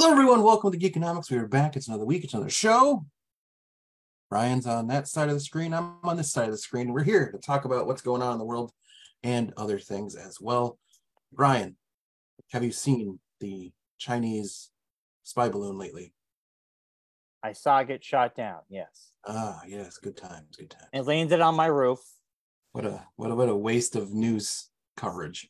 Hello, everyone. Welcome to Geekonomics. We are back. It's another week. It's another show. Brian's on that side of the screen. I'm on this side of the screen. We're here to talk about what's going on in the world and other things as well. Brian, have you seen the Chinese spy balloon lately? I saw it get shot down. Yes. Yes. Good times. Good times. It landed on my roof. What a waste of news coverage.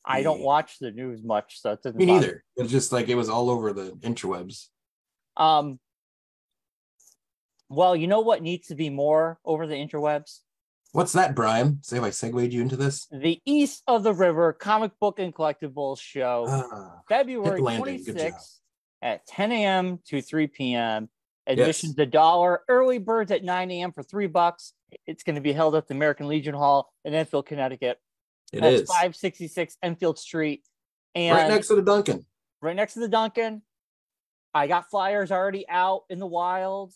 I don't watch the news much, so it doesn't. Me neither. It's just like it was all over the interwebs. Well, you know what needs to be more over the interwebs? What's that, Brian? Say if I segued you into this. The East of the River Comic Book and Collectibles Show, February 26th at 10 a.m. to 3 p.m. Admission's $1. Early birds at 9 a.m. for $3. It's going to be held at the American Legion Hall in Enfield, Connecticut. That's 566 Enfield Street. And right next to the Dunkin'. Right next to the Dunkin'. I got flyers already out in the wild.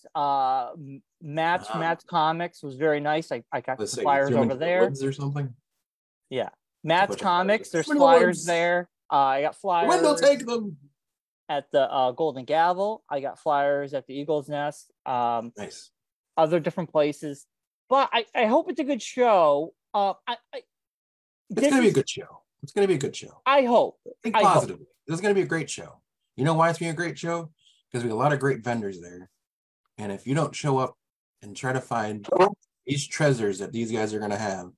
Matt's Comics was very nice. I got the flyers over there. Or something. Yeah. Matt's Comics. There's flyers there. I got flyers. When they'll take them. At the Golden Gavel. I got flyers at the Eagle's Nest. Nice. Other different places. But I hope it's a good show. It's going to be a good show. It's going to be a good show. I hope. Think positively. This is going to be a great show. You know why it's being a great show? Because we have a lot of great vendors there. And if you don't show up and try to find these treasures that these guys are going to have,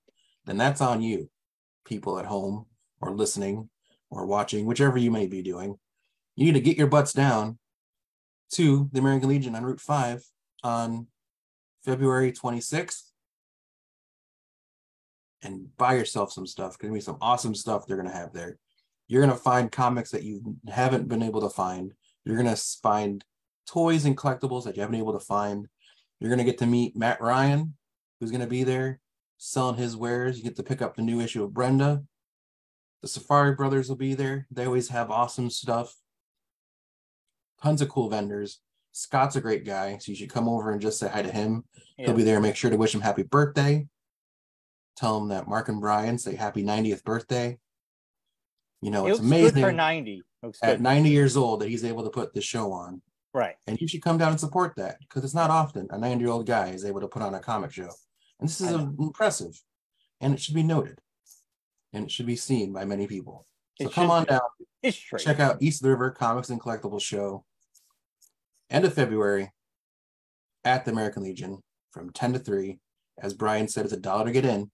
then that's on you, people at home or listening or watching, whichever you may be doing. You need to get your butts down to the American Legion on Route 5 on February 26th. And buy yourself some stuff. There's going to be some awesome stuff they're going to have there. You're going to find comics that you haven't been able to find. You're going to find toys and collectibles that you haven't been able to find. You're going to get to meet Matt Ryan, who's going to be there selling his wares. You get to pick up the new issue of Brenda. The Safari Brothers will be there. They always have awesome stuff. Tons of cool vendors. Scott's a great guy, so you should come over and just say hi to him. Yeah. He'll be there. Make sure to wish him happy birthday. Tell him that Marc and Bryon say happy 90th birthday. You know, it's amazing. Good for 90. At 90 years old that he's able to put this show on. Right. And you should come down and support that because it's not often a 90-year-old guy is able to put on a comic show. And this is impressive. And it should be noted. And it should be seen by many people. So come on down. Check out East River Comics and Collectibles Show. End of February at the American Legion from 10 to 3. As Brian said, it's $1 to get in.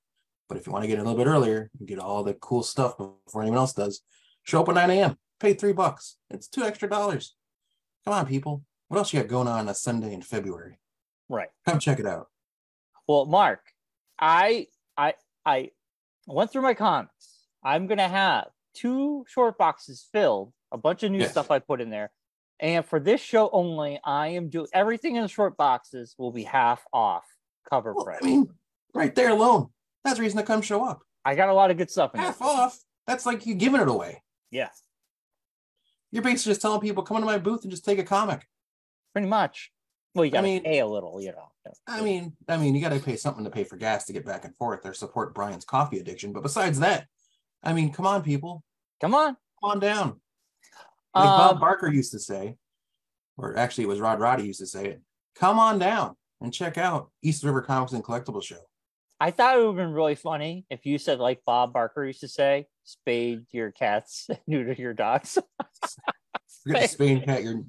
But if you want to get in a little bit earlier and get all the cool stuff before anyone else does, show up at 9 a.m. Pay $3. It's $2 extra. Come on, people. What else you got going on a Sunday in February? Right. Come check it out. Well, Mark, I went through my comics. I'm going to have 2 short boxes filled, a bunch of new stuff I put in there. And for this show only, I am doing everything in the short boxes will be half off cover price. I mean, right there alone. That's a reason to come show up. I got a lot of good stuff in half off. That's like you giving it away. Yeah. You're basically just telling people, come into my booth and just take a comic. Pretty much. Well, you got to pay a little, you know. I mean, you got to pay something to pay for gas to get back and forth or support Brian's coffee addiction. But besides that, I mean, come on, people. Come on down. Like Bob Barker used to say, or actually it was Rod Roddy used to say it. Come on down and check out East River Comics and Collectibles Show. I thought it would have been really funny if you said, like Bob Barker used to say, spade your cats, neuter your dogs. Forget to spade and cat your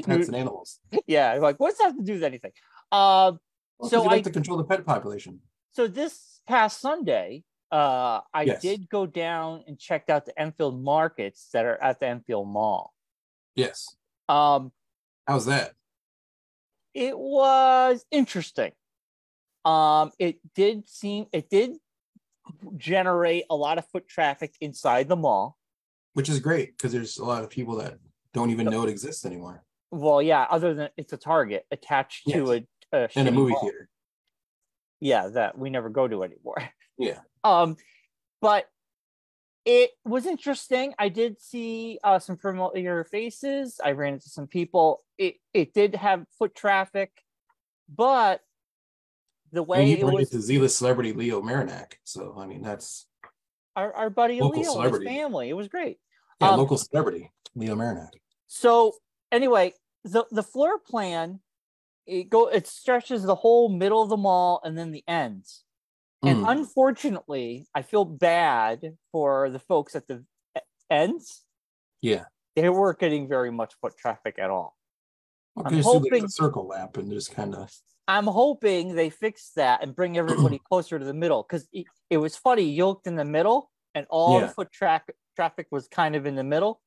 pets and animals. Yeah, like what's that have to do with anything? So you like to control the pet population. So this past Sunday, I did go down and checked out the Enfield Markets that are at the Enfield Mall. Yes. How's that? It was interesting. It did generate a lot of foot traffic inside the mall, which is great because there's a lot of people that don't even know it exists anymore. Well, yeah, other than it's a Target attached to a movie mall. theater. Yeah, that we never go to anymore. Yeah. But it was interesting. I did see some familiar faces. I ran into some people. It did have foot traffic, but the way it was to Z-list celebrity Leo Marinak. So I mean that's our buddy Leo and his family. It was great. Yeah, local celebrity Leo Marinak. So anyway, the floor plan, it stretches the whole middle of the mall and then the ends. And unfortunately, I feel bad for the folks at the ends. Yeah. They weren't getting very much foot traffic at all. Okay, so there's a circle lap and just kind of. I'm hoping they fix that and bring everybody closer to the middle, because it was funny. You looked in the middle and all the foot traffic was kind of in the middle.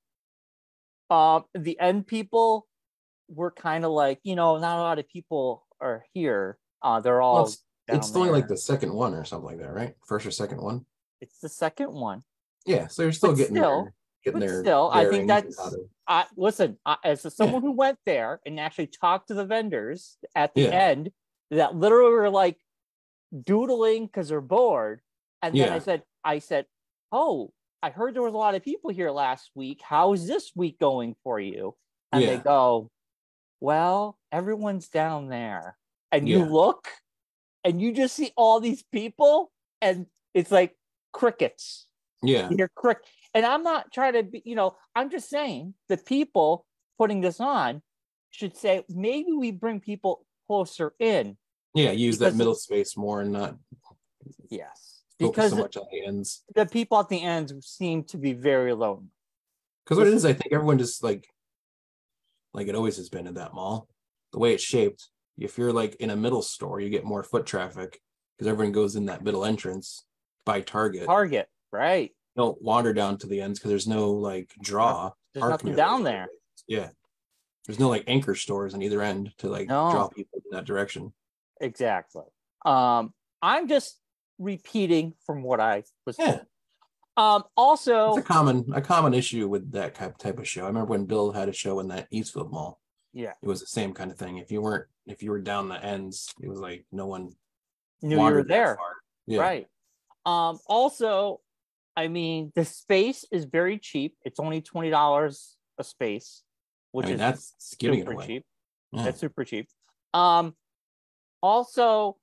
The end people were kind of like, not a lot of people are here. They're all it's only like the second one or something like that, right? First or second one? It's the second one. Yeah, so you're still getting there. Still, I think that's listen, as someone who went there and actually talked to the vendors at the end that literally were like doodling because they're bored. And then I said, oh, I heard there was a lot of people here last week. How is this week going for you? And they go, well, everyone's down there. And you look and you just see all these people and it's like crickets. Yeah. You're correct. And I'm not trying to be, I'm just saying the people putting this on should say, maybe we bring people closer in. Yeah, use that middle space more and not focus so much on the ends. The people at the ends seem to be very lonely. Because what it is, I think everyone just like it always has been in that mall, the way it's shaped, if you're like in a middle store, you get more foot traffic because everyone goes in that middle entrance by Target, right? Don't wander down to the ends because there's no like draw. There's nothing down there. Yeah, there's no like anchor stores on either end to like draw people in that direction. Exactly. I'm just repeating from what I was told. Also, it's a common issue with that type of show. I remember when Bill had a show in that Eastfield Mall. Yeah, it was the same kind of thing. If you were down the ends, it was like no one knew you were there. Yeah. Right. Also, I mean, the space is very cheap. It's only $20 a space, which is that's giving super it away. Cheap. Yeah. That's super cheap. Also,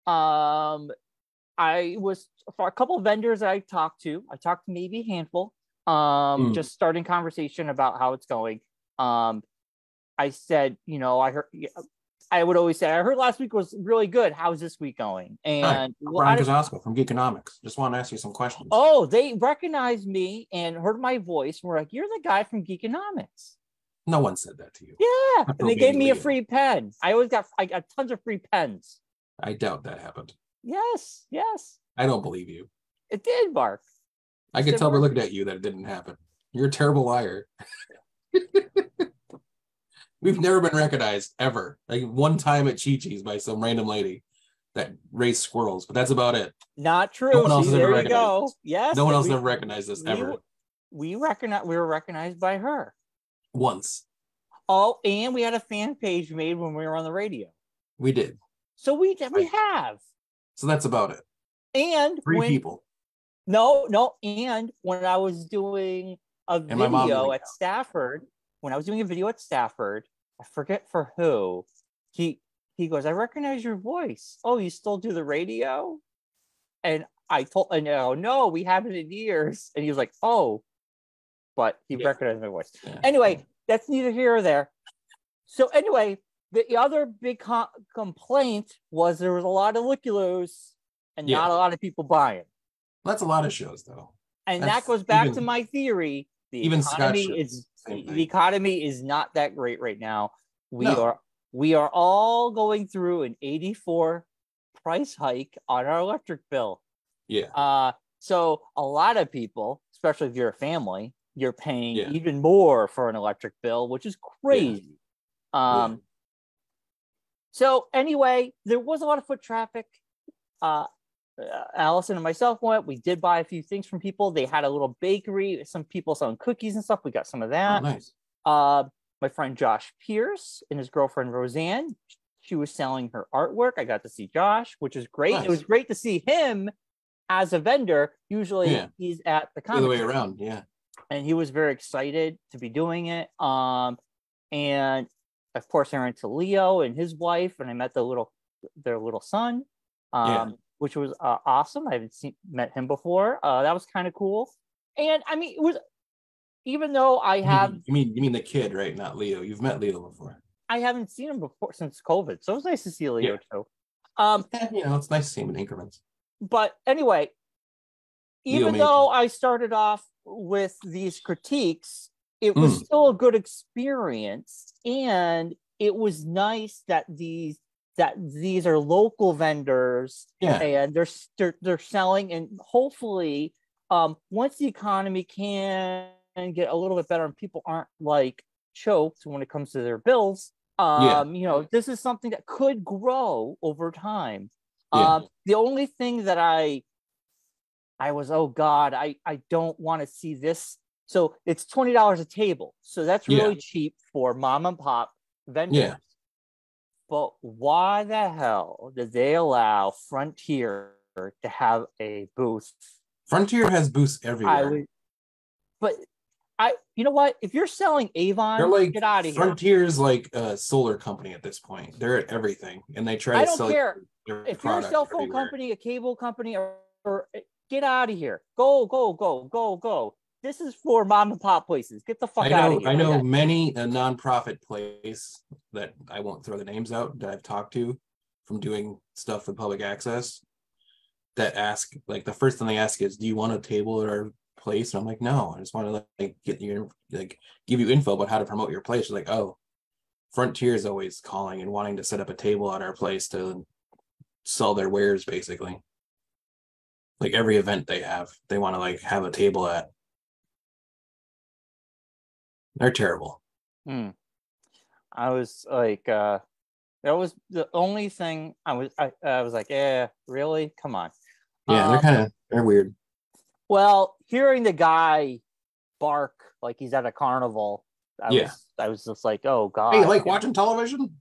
I was for a couple of vendors I talked to maybe a handful, just starting conversation about how it's going. I said, I would always say, I heard last week was really good. How's this week going? And Brian Kazasco from Geekonomics. Just want to ask you some questions. Oh, they recognized me and heard my voice. And were like, you're the guy from Geekonomics. No one said that to you. Yeah. And they gave me a free pen. I got tons of free pens. I doubt that happened. Yes. I don't believe you. It did, Mark. I could tell by looking at you that it didn't happen. You're a terrible liar. We've never been recognized ever. Like one time at Chi-Chi's by some random lady that raised squirrels, but that's about it. Not true. No one else there you go. Us. Yes. No one else ever recognized us ever. We were recognized by her. Once. Oh, and we had a fan page made when we were on the radio. We did. So we have. So that's about it. And three people. No. And when I was doing a video at Stafford, I forget for who, he goes, I recognize your voice. Oh, you still do the radio? And I go, no, we haven't in years. And he was like, oh, but he recognized my voice. Yeah. Anyway, that's neither here or there. So anyway, the other big complaint was there was a lot of looky-loos and not a lot of people buying. That's a lot of shows, though. And that goes back to my theory. The economy is not that great right now. We are all going through an 84 price hike on our electric bill. Yeah. So a lot of people, especially if you're a family, you're paying even more for an electric bill, which is crazy. So anyway, there was a lot of foot traffic. Allison and myself went. We did buy a few things from people. They had a little bakery. Some people selling cookies and stuff. We got some of that. Oh, nice. My friend Josh Pierce and his girlfriend Roseanne, she was selling her artwork. I got to see Josh, which is great. Nice. It was great to see him as a vendor. Usually he's at the comic. The other way around, yeah. And he was very excited to be doing it. And of course, I ran into Leo and his wife, and I met their little son. Which was awesome. I haven't met him before. That was kind of cool. And I mean, even though I have, you mean the kid, right? Not Leo. You've met Leo before. I haven't seen him before since COVID, so it was nice to see Leo too. It's nice to see him in increments. But anyway, even though I started off with these critiques, it was still a good experience, and it was nice that these are local vendors, and they're selling, and hopefully, once the economy can get a little bit better and people aren't like choked when it comes to their bills, this is something that could grow over time. The only thing that I was, oh God, I don't want to see this. So it's $20 a table. So that's really cheap for mom and pop vendors. Yeah. But why the hell did they allow Frontier to have a booth? Frontier has booths everywhere. You know what? If you're selling Avon, get out of here. Frontier's like a solar company at this point. They're at everything, and they try to sell. I don't care if you're a cell phone company, a cable company, or get out of here. Go. This is for mom and pop places. Get the fuck out of here. I know many a nonprofit place that I won't throw the names out that I've talked to from doing stuff with public access that ask, like, the first thing they ask is, do you want a table at our place? And I'm like, no, I just want to get you, give you info about how to promote your place. You're like, oh, Frontier is always calling and wanting to set up a table at our place to sell their wares, basically. Like every event they want to have a table at. They're terrible. I was like, that was the only thing I was like, really? Come on. Yeah, they're weird. Well, hearing the guy bark like he's at a carnival, I was just like, oh God. Hey, like watching television?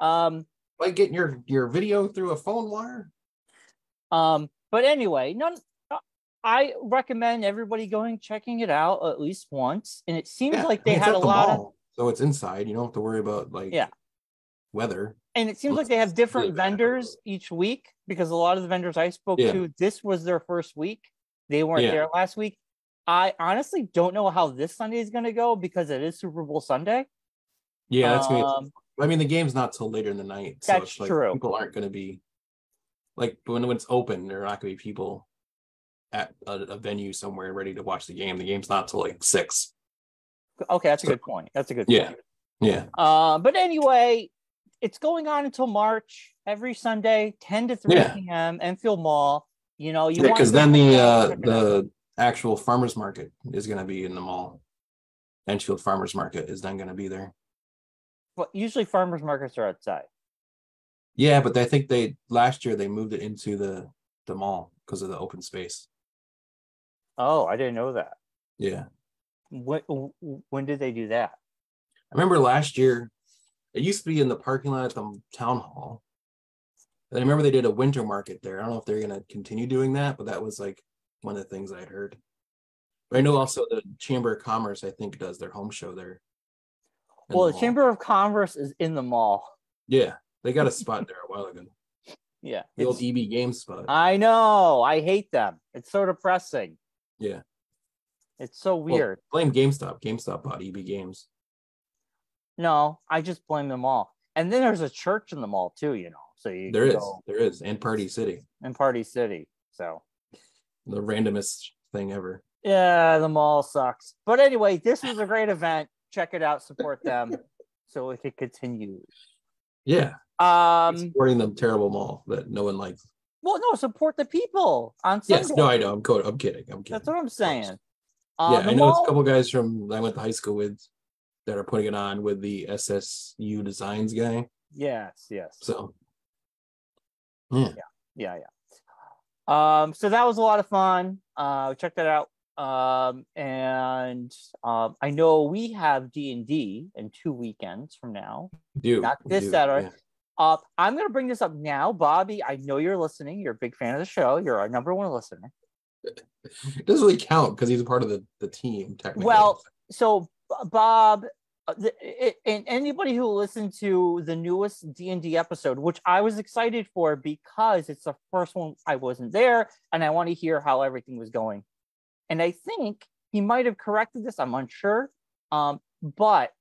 Like getting your video through a phone wire? But anyway, I recommend everybody checking it out at least once. And it seems like they had a lot of. So it's inside. You don't have to worry about weather. And it seems like they have different vendors each week, because a lot of the vendors I spoke to, this was their first week. They weren't there last week. I honestly don't know how this Sunday is going to go, because it is Super Bowl Sunday. Yeah, that's gonna. I mean, the game's not till later in the night, so that's true. People aren't going to be when it's open. There are not going to be people at a venue somewhere ready to watch the game. The game's not till 6. Okay, that's a good point. Yeah. But anyway, it's going on until March, every Sunday, 10 to 3 p.m. Enfield Mall. Because then the actual farmers market is going to be in the mall. Enfield Farmers Market is then going to be there. But usually farmers markets are outside. Yeah, but I think last year they moved it into the mall because of the open space. Oh, I didn't know that. Yeah. When did they do that? I remember last year, it used to be in the parking lot at the town hall. And I remember they did a winter market there. I don't know if they're going to continue doing that, but that was one of the things I'd heard. But I know also the Chamber of Commerce, I think, does their home show there. Well, the Chamber of Commerce is in the mall. Yeah, they got a spot there a while ago. Yeah. The old EB Games spot. I know. I hate them. It's so depressing. Yeah. It's so weird. Well, blame GameStop. GameStop bought EB Games. No, I just blame them all. And then there's a church in the mall too, So there is, and Party City. So the randomest thing ever. Yeah, the mall sucks. But anyway, this was a great event. Check it out, support them so it can continue. Yeah. Supporting the terrible mall that no one likes. Well, no, support the people on Sunday. Yes, no, I know. I'm kidding. That's what I'm saying. I know it's a couple guys I went to high school with that are putting it on with the SSU Designs guy. Yes. So, yeah. So that was a lot of fun. Check that out. And I know we have D&D in 2 weekends from now. Not this Saturday. Yeah. I'm going to bring this up now. Bobby, I know you're listening. You're a big fan of the show. You're our number one listener. It doesn't really count because he's a part of the team, technically. Well, so Bob, and anybody who listened to the newest D&D episode, which I was excited for because it's the first one I wasn't there, and I want to hear how everything was going. And I think he might have corrected this. I'm unsure. But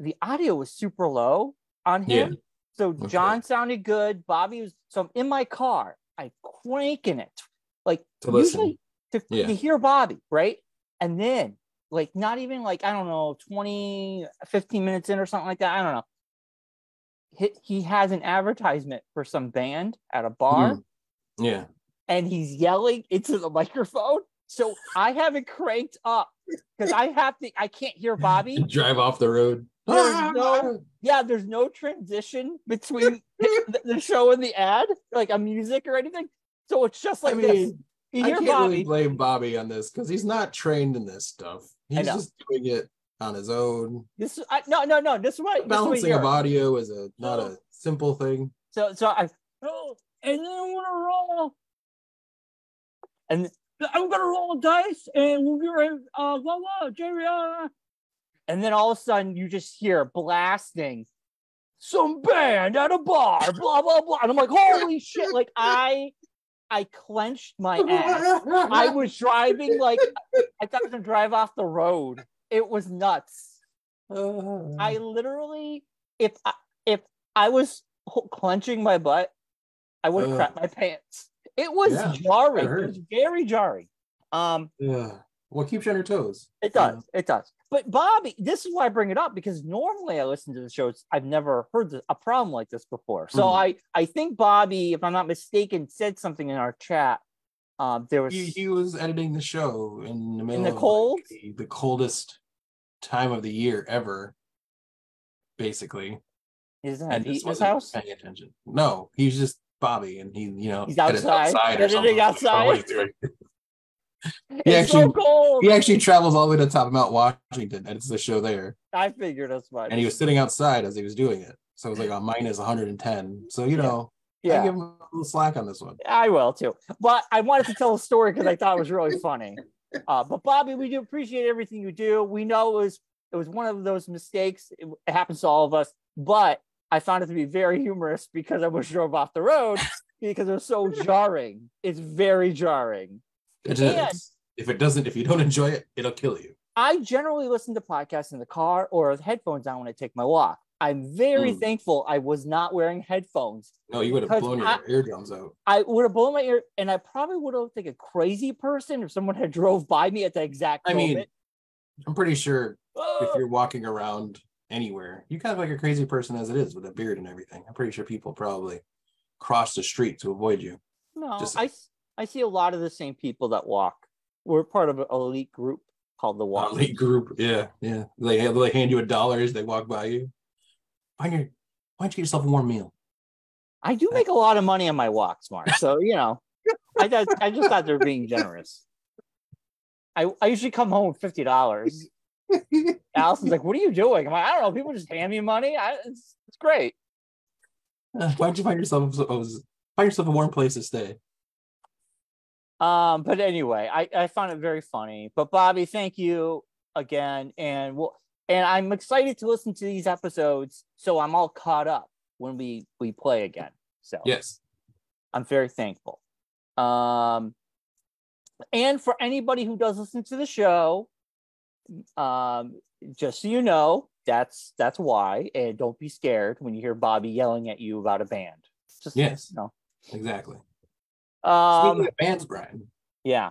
the audio was super low on him. Yeah. So John sounded good. Bobby was, so in my car, I'm cranking it. Like usually to hear Bobby, right? And then like not even like, I don't know, 15 minutes in or something like that. I don't know. He has an advertisement for some band at a bar. Yeah. And he's yelling into the microphone. So I have it cranked up because I can't hear Bobby. Drive off the road. There's no transition between the show and the ad, like a music or anything. So it's just like this. I can't really blame Bobby on this because he's not trained in this stuff. He's just doing it on his own. No. This is what balancing of audio is not a simple thing. So and then I'm gonna roll, and I'm gonna roll dice, and we'll be right, Jerry. And then all of a sudden, you just hear blasting some band at a bar, blah blah blah, and I'm like, holy shit! Like I clenched my ass. I was driving like I thought I was gonna drive off the road. It was nuts. I literally, if I was clenching my butt, I would have crapped my pants. It was jarring. It was very jarring. Well, keeps you on your toes. It does. It does. But Bobby, this is why I bring it up, because normally I listen to the shows. I've never heard a problem like this before. So I think Bobby, if I'm not mistaken, said something in our chat. There was he was editing the show in the middle of cold, like, the coldest time of the year ever, basically. Is that heat in his house? Paying attention. No, he's just Bobby, and he's outside or something. Outside. So cold. He actually travels all the way to the top of Mount Washington, and it's the show there. I figured that's much. And he was sitting outside as he was doing it, so it was like on minus 110. So I give him a little slack on this one. I will too, but I wanted to tell a story because I thought it was really funny. But Bobby, we do appreciate everything you do. We know it was one of those mistakes. It happens to all of us, but I found it to be very humorous because I was drove off the road because it was so jarring. It's very jarring. It is. If you don't enjoy it, it'll kill you. I generally listen to podcasts in the car or with headphones on when I take my walk. I'm very thankful I was not wearing headphones. No, you would have blown your eardrums out. I would have blown my ear, and I probably would have looked like a crazy person if someone had drove by me at the exact moment. I'm pretty sure if you're walking around anywhere, you kind of like a crazy person as it is with a beard and everything. I'm pretty sure people probably cross the street to avoid you. No, I see a lot of the same people that walk. We're part of an elite group called the Walk. Elite group, yeah. They hand you $1 as they walk by you. Why don't you get yourself a warm meal? I do make a lot of money on my walks, Mark. So I just thought they were being generous. I usually come home with $50. Allison's like, "What are you doing?" I'm like, "I don't know. People just hand me money. It's great." Why don't you find yourself a warm place to stay? But anyway, I found it very funny. But Bobby, thank you again, and I'm excited to listen to these episodes, so I'm all caught up when we play again. So yes, I'm very thankful. And for anybody who does listen to the show, just so you know, that's why, and don't be scared when you hear Bobby yelling at you about a band. Just exactly. Speaking of bands, Brian. Yeah.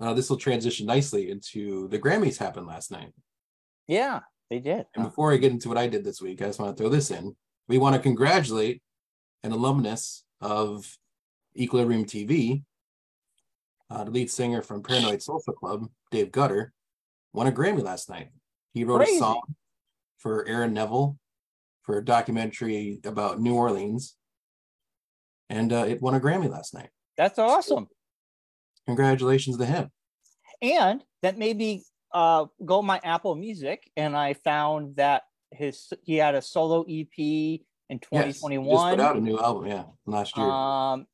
This will transition nicely into the Grammys happened last night. Yeah, they did. And before I get into what I did this week, I just want to throw this in. We want to congratulate an alumnus of Equilibrium TV, the lead singer from Paranoid Social Club, Dave Gutter, won a Grammy last night. He wrote a song for Aaron Neville for a documentary about New Orleans, and it won a Grammy last night. That's awesome. Congratulations to him. And that made me go my Apple Music, and I found that he had a solo EP in 2021. Yes, just put out a new album, last year.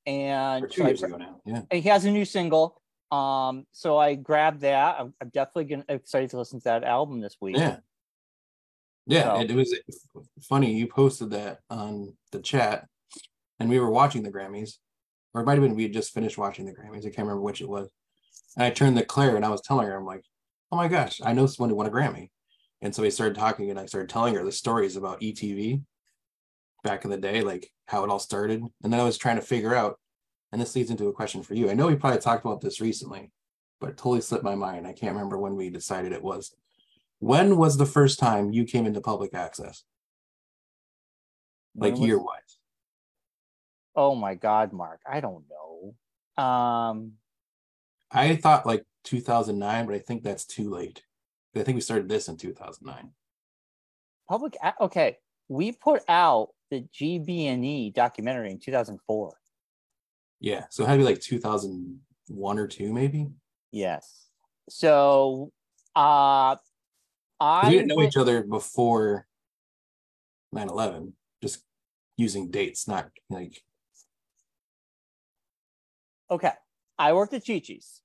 And or 2 years ago now. Yeah. He has a new single. So I grabbed that. I'm definitely excited to listen to that album this week. Yeah. Yeah, it was funny. You posted that on the chat, and we were watching the Grammys, or it might have been we had just finished watching the Grammys. I can't remember which it was. And I turned to Claire, and I was telling her, I'm like, oh my gosh, I know someone who won a Grammy. And so we started talking, and I started telling her the stories about ETV back in the day, like how it all started. And then I was trying to figure out, and this leads into a question for you. I know we probably talked about this recently, but it totally slipped my mind. I can't remember when we decided it was. When was the first time you came into public access? Like year-wise? Oh my God, Mark. I don't know. I thought like 2009, but I think that's too late. I think we started this in 2009. Okay. We put out the GB&E documentary in 2004. Yeah, so it had to be like 2001 or 2, maybe. Yes. So, we didn't know each other before 9/11. Just using dates, not like. Okay, I worked at Chi-Chi's.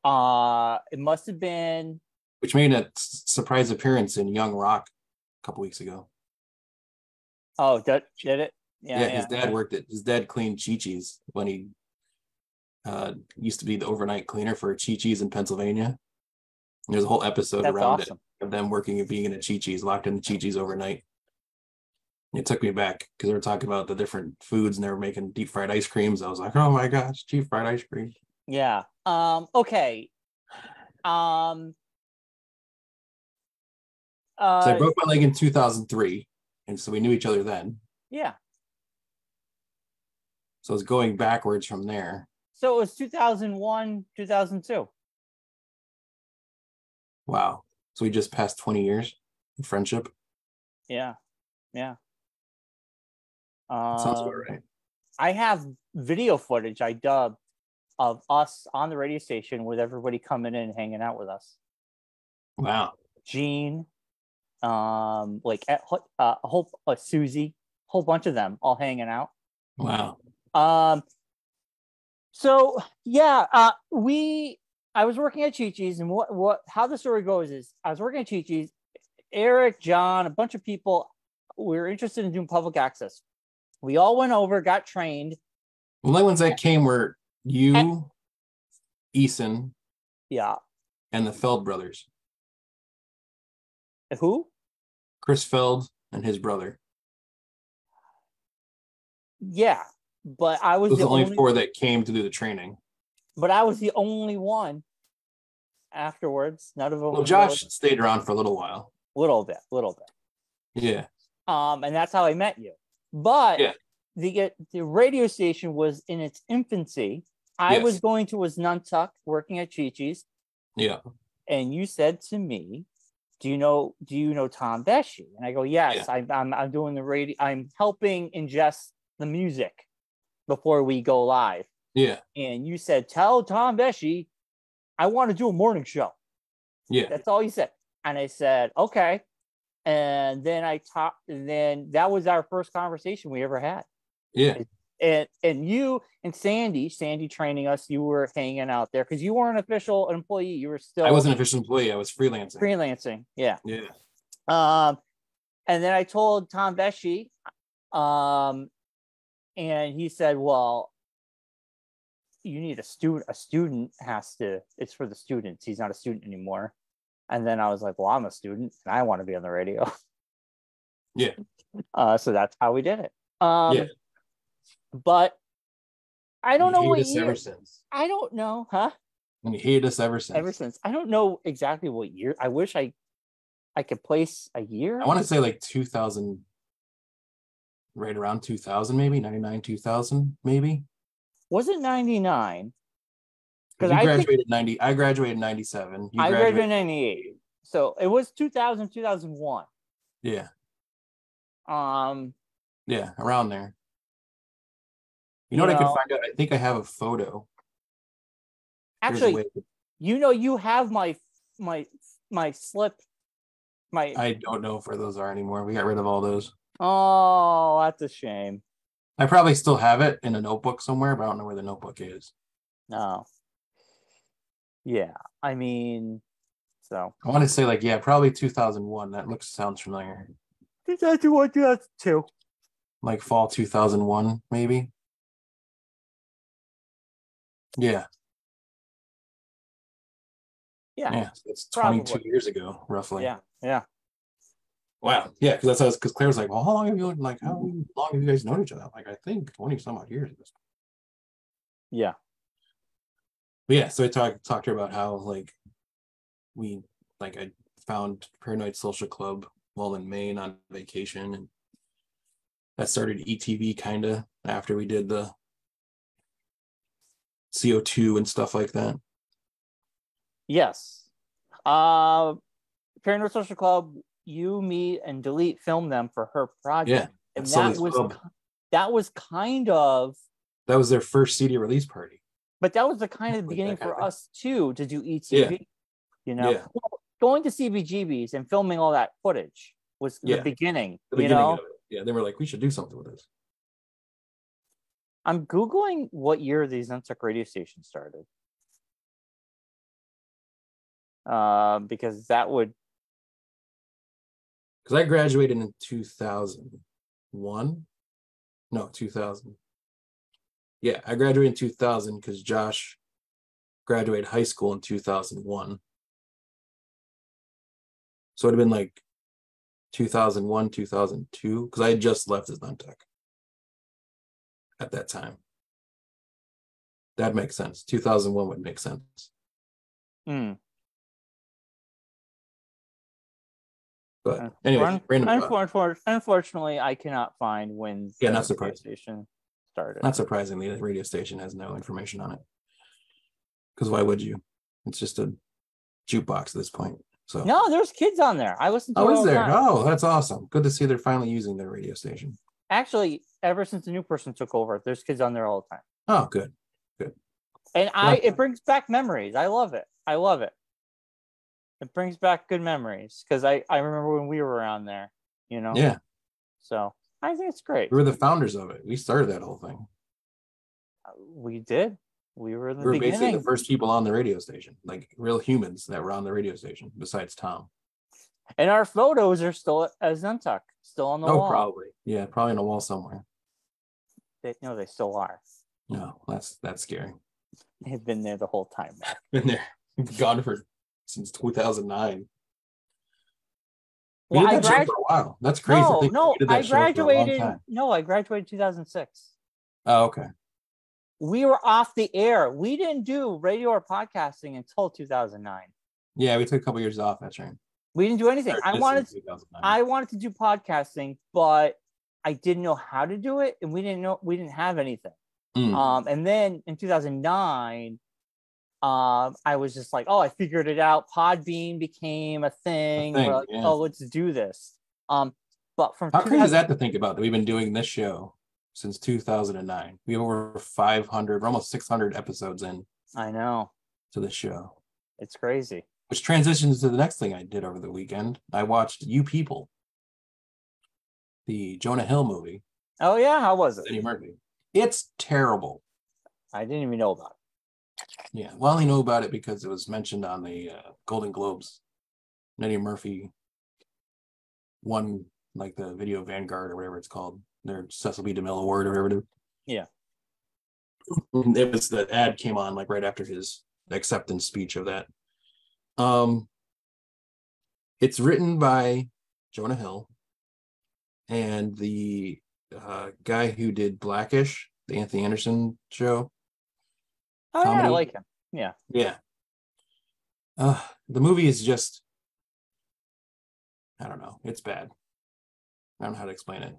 It must have been. Which made a surprise appearance in Young Rock a couple weeks ago. Oh, did it? Yeah, his dad worked at. His dad cleaned Chi-Chi's when he used to be the overnight cleaner for Chi-Chi's in Pennsylvania. And there's a whole episode around it of them working and being in a Chi-Chi's, locked in the Chi-Chi's overnight. It took me back because they were talking about the different foods and they were making deep fried ice creams. I was like, oh my gosh, deep fried ice cream. Yeah. Okay. So I broke my leg in 2003, and so we knew each other then. Yeah. So I was going backwards from there. So it was 2001, 2002. Wow. So we just passed 20 years of friendship. Yeah. Yeah. Sounds about right. I have video footage I dubbed of us on the radio station with everybody coming in and hanging out with us. Wow. Gene, like a whole Susie, whole bunch of them all hanging out. Wow. So yeah, I was working at Chi-Chi's, and how the story goes is I was working at Chi-Chi's. Eric, John, a bunch of people, we were interested in doing public access. We all went over, got trained. The only ones that came were you, Eason, yeah, and the Feld brothers. Who? Chris Feld and his brother. Yeah, but I was the only 4 that came to do the training. But I was the only one afterwards. None of them. Well, Josh stayed around for a little while. Little bit. Yeah. And that's how I met you. But yeah. The radio station was in its infancy. I was going to Nantucket working at Chi-Chi's. Yeah. And you said to me, do you know Tom Beshy? And I go, yes, yeah. I'm doing the radio. I'm helping ingest the music before we go live. Yeah. And you said, tell Tom Beshy, I want to do a morning show. Yeah. That's all you said. And I said, okay. And then then that was our first conversation we ever had. Yeah. And you and Sandy training us, you were hanging out there because you weren't an official employee. You were still. I wasn't an official employee. I was freelancing. Yeah. Yeah. And then I told Tom Beshy, and he said, well, you need a student. A student it's for the students. He's not a student anymore. And then I was like, well, I'm a student and I want to be on the radio. Yeah. So that's how we did it. Yeah. But I don't know what year. Ever since. I don't know, huh? And you hated us ever since. Ever since. I don't know exactly what year. I wish I could place a year. I want to say like 2000, right around 2000, maybe 99, 2000, maybe. Was it 99? Because I graduated 90. I graduated 97. I graduated 98. So it was 2000, 2001. Yeah. Yeah, around there. You know what I could find out? I think I have a photo. Actually, you have my slip. I don't know where those are anymore. We got rid of all those. Oh, that's a shame. I probably still have it in a notebook somewhere, but I don't know where the notebook is. No. Yeah, I mean, so I want to say probably 2001. That sounds familiar. 2001, 2002. Like fall 2001, maybe. Yeah. Yeah, so it's 22 probably. years ago, roughly. Yeah. Wow. Yeah, because Claire was like, well, how long have you guys known each other? I'm like, I think 20 some odd years. Yeah. But yeah, so I talked to her about how I found Paranoid Social Club while in Maine on vacation, and that started ETV kind of after we did the CO2 and stuff like that. Yes. Paranoid Social Club, you, me, and Delete filmed them for her project. Yeah, and that was kind of... That was their first CD release party. But that was the kind of beginning for us too to do ETV. Yeah. Well, going to CBGB's and filming all that footage was the beginning. Of it. Yeah, they were like, we should do something with this. I'm Googling what year the Zentuck radio station started. Because that would... Because I graduated in 2001. No, 2000. Yeah, I graduated in 2000 because Josh graduated high school in 2001. So it'd have been like 2001, 2002, because I had just left Zentuck at that time. That makes sense. 2001 would make sense. But anyway, unfortunately, I cannot find when the radio station started. Not surprisingly, the radio station has no information on it. Because why would you? It's just a jukebox at this point. So no, there's kids on there. I listen to it all is there? Time. Oh, that's awesome. Good to see they're finally using their radio station. Actually, ever since the new person took over, there's kids on there all the time. Oh, good. And it brings back memories. I love it. It brings back good memories because I remember when we were around there, Yeah. So I think it's great. We were the founders of it. We started that whole thing. We did. We were in the beginning. Basically the first people on the radio station, like real humans that were on the radio station, besides Tom. And our photos are still at Zentuck, still on the wall. Oh, probably. Yeah, probably on a wall somewhere. They still are. No, that's scary. They've been there the whole time. Been there. Gone since 2009. Well, I graduated for a while. That's crazy. I graduated. No, I graduated 2006. Oh, okay. We were off the air. We didn't do radio or podcasting until 2009. Yeah, we took a couple years off. That's right. We didn't do anything. I wanted to do podcasting, but I didn't know how to do it, and we didn't have anything. And then in 2009, I was just like, I figured it out. Podbean became a thing. We're like, let's do this. But from how crazy is that to think about that we've been doing this show since 2009? We have over 500, almost 600 episodes in. I know. To this show. It's crazy. Which transitions to the next thing I did over the weekend. I watched You People, the Jonah Hill movie. Oh yeah, how was it? Eddie Murphy. It's terrible. I didn't even know about it. Yeah, well, I know about it because it was mentioned on the Golden Globes. Eddie Murphy won like the Video Vanguard or whatever it's called, their Cecil B. DeMille Award or whatever it is. Yeah. It was the ad came on like right after his acceptance speech of that. It's written by Jonah Hill and the guy who did Blackish, the Anthony Anderson show. Oh, comedy. Yeah, I like him. Yeah. Yeah. The movie is just, I don't know. It's bad. I don't know how to explain it.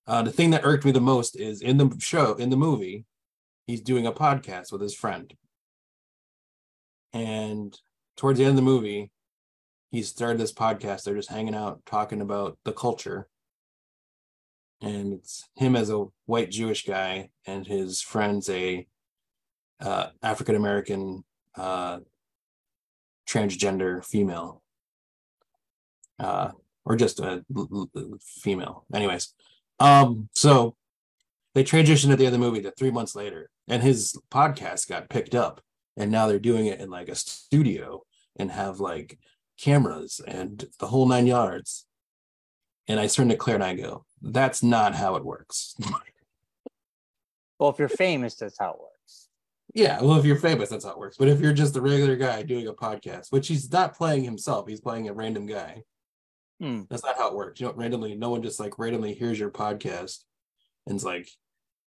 The thing that irked me the most is in the movie, he's doing a podcast with his friend. And towards the end of the movie, he started this podcast. They're just hanging out, talking about the culture. And it's him as a white Jewish guy and his friend's a African-American transgender female. Or just a female. Anyways. So they transitioned at the end of the movie to 3 months later, and his podcast got picked up, and now they're doing it in like a studio and have like cameras and the whole 9 yards. And I turn to Claire and I go, that's not how it works. Well, if you're famous, that's how it works. Yeah, well, if you're famous, that's how it works. But if you're just a regular guy doing a podcast, which he's not playing himself, he's playing a random guy. That's not how it works. You know, randomly, no one just like randomly hears your podcast and it's like,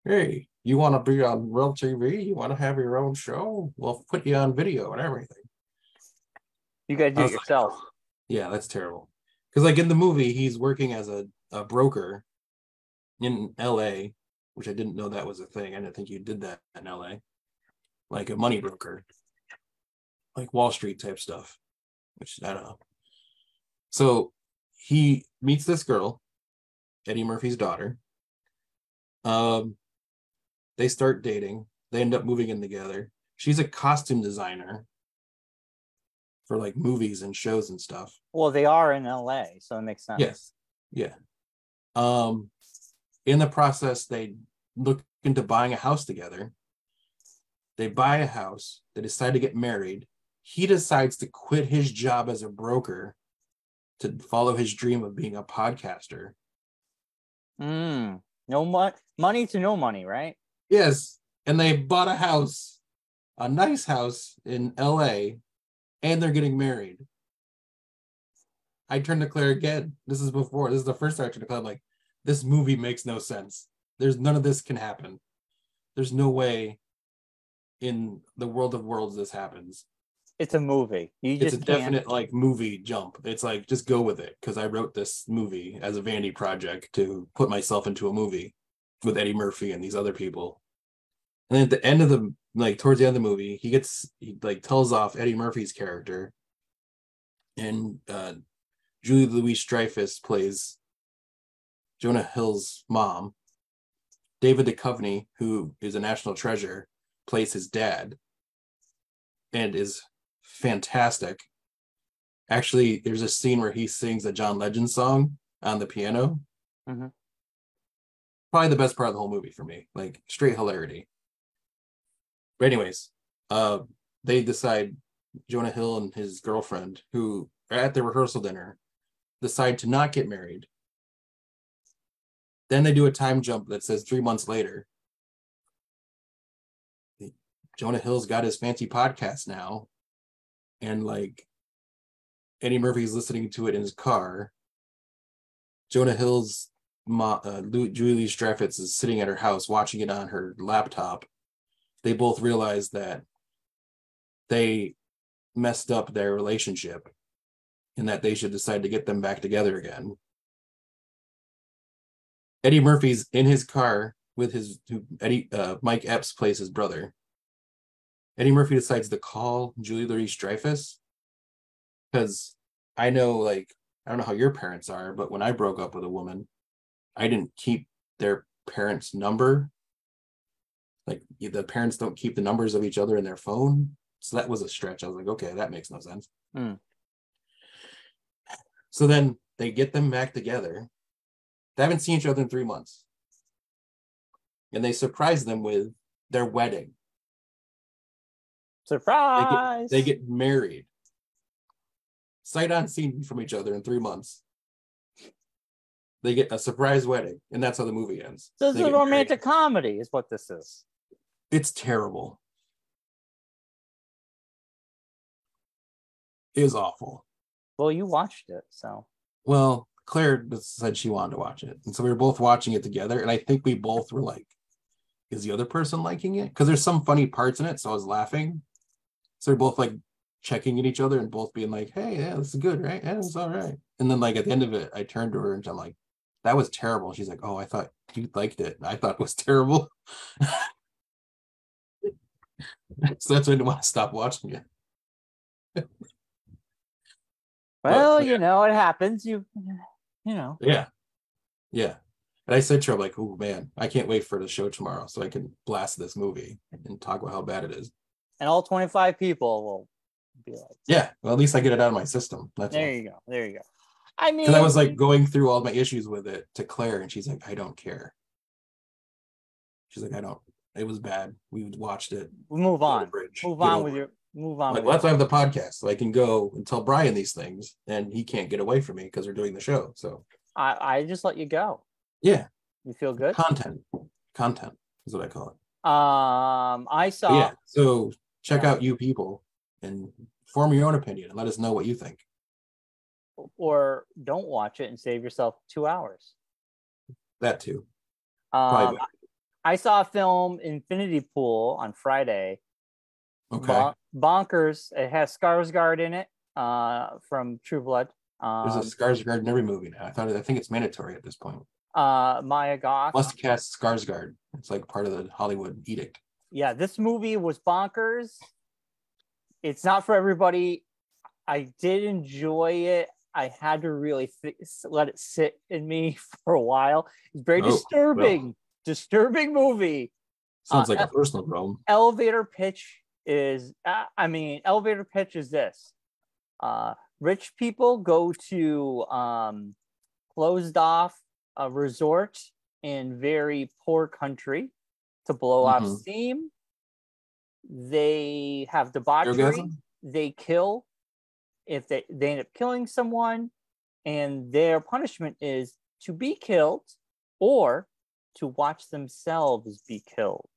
hey, you want to be on real TV? You want to have your own show? We'll put you on video and everything. You got to do it yourself. Like, oh, yeah, that's terrible. Because like in the movie, he's working as a broker in LA, which I didn't know that was a thing. I didn't think you did that in LA. Like a money broker, like Wall Street type stuff, which I don't know. So he meets this girl, Eddie Murphy's daughter. They start dating. They end up moving in together. She's a costume designer for like movies and shows and stuff. Well, they are in LA, so it makes sense. Yes. Yeah. In the process, they look into buying a house together. They buy a house. They decide to get married. He decides to quit his job as a broker to follow his dream of being a podcaster. No money to no money, right? Yes. And they bought a house, a nice house in LA, and they're getting married. I turned to Claire again. This is the first time I turned to Claire. I'm like, this movie makes no sense. There's none of this can happen. There's no way in the world of worlds this happens. It's a movie. It's a definite like movie jump. It's like, just go with it, because I wrote this movie as a vanity project to put myself into a movie with Eddie Murphy and these other people. And then at the end of the, like towards the end of the movie, he like tells off Eddie Murphy's character, and Julie Louis-Dreyfus plays Jonah Hill's mom. David Duchovny, who is a national treasure, plays his dad and is fantastic. Actually, there's a scene where he sings a John Legend song on the piano. Probably the best part of the whole movie for me, like straight hilarity. But anyways, they decide, Jonah Hill and his girlfriend, who are at the rehearsal dinner, decide to not get married. Then they do a time jump that says 3 months later. Jonah Hill's got his fancy podcast now, and like Eddie Murphy's listening to it in his car. Jonah Hill's Julie Louis-Dreyfus is sitting at her house watching it on her laptop. They both realize that they messed up their relationship and that they should decide to get them back together again. Eddie Murphy's in his car with Mike Epps plays his brother. Eddie Murphy decides to call Julie Louis-Dreyfus, because I know, like, I don't know how your parents are, but when I broke up with a woman, I didn't keep their parents' number. Like, the parents don't keep the numbers of each other in their phone. So that was a stretch. I was like, okay, that makes no sense. So then they get them back together. They haven't seen each other in 3 months. And they surprise them with their wedding. Surprise! They get married. Sight unseen from each other in 3 months. They get a surprise wedding, and that's how the movie ends. So it's a romantic comedy is what this is. It's terrible. It is awful. Well, you watched it, so. Well, Claire said she wanted to watch it. And so we were both watching it together, and I think we both were like, is the other person liking it? Because there's some funny parts in it, so I was laughing. So we're both like checking at each other and both being like, hey, yeah, this is good, right? Yeah, it's all right. And then like at the end of it, I turned to her and I'm like, that was terrible. She's like, oh, I thought you liked it. I thought it was terrible. So that's why I didn't want to stop watching it. Well, but, you know, it happens. You know. Yeah. Yeah. And I said to her, I'm like, oh man, I can't wait for the show tomorrow so I can blast this movie and talk about how bad it is. And all 25 people will be like, yeah, well, at least I get it out of my system. There you go. I mean, because I was like going through all my issues with it to Claire, and she's like, I don't care. She's like, I don't. It was bad. We watched it. Move on. Move on. Like, let's have the podcast so I can go and tell Bryan these things, and he can't get away from me because we're doing the show. So I just let you go. Yeah. You feel good? Content is what I call it. I saw. Yeah. So check out You People and form your own opinion and let us know what you think. Or don't watch it and save yourself 2 hours. That too. Probably I saw a film, Infinity Pool, on Friday. Okay. Bonkers. It has Skarsgård in it, from True Blood. There's a Skarsgård in every movie now. I think it's mandatory at this point. Maya Goth. Must cast Skarsgård. It's like part of the Hollywood edict. Yeah, this movie was bonkers. It's not for everybody. I did enjoy it. I had to really let it sit in me for a while. It's very disturbing. Well. Disturbing movie. Sounds like a personal problem. Elevator pitch is this. Rich people go to closed off a resort in very poor country to blow off steam. They have debauchery. They kill. If they end up killing someone, and their punishment is to be killed or to watch themselves be killed.